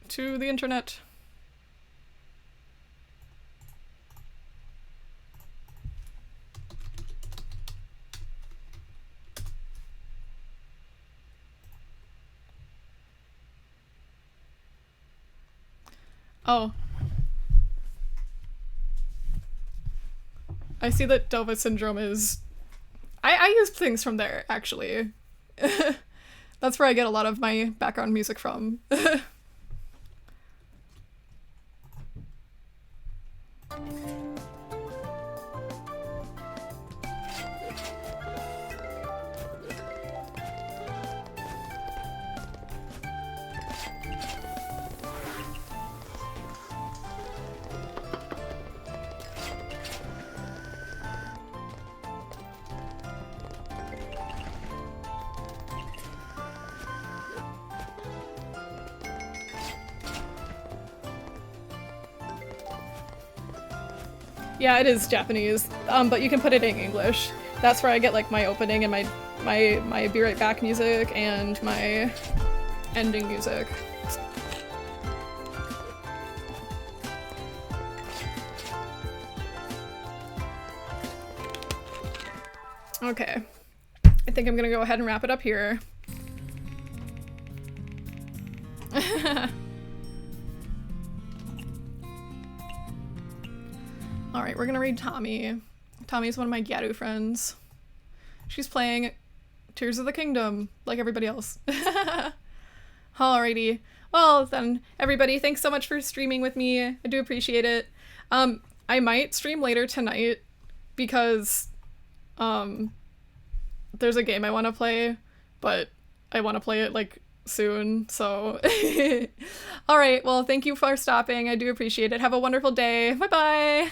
To the internet. Oh. I see that Dova Syndrome is... I use things from there, actually. That's where I get a lot of my background music from. Yeah, it is Japanese, but you can put it in English. That's where I get like my opening and my Be Right Back music and my ending music. Okay, I think I'm gonna go ahead and wrap it up here. Alright, we're gonna read Tommy. Tommy's one of my Gyaru friends. She's playing Tears of the Kingdom, like everybody else. Alrighty. Well, then, everybody, thanks so much for streaming with me. I do appreciate it. I might stream later tonight because, there's a game I want to play, but I want to play it, like, soon, so... Alright, well, thank you for stopping. I do appreciate it. Have a wonderful day. Bye-bye!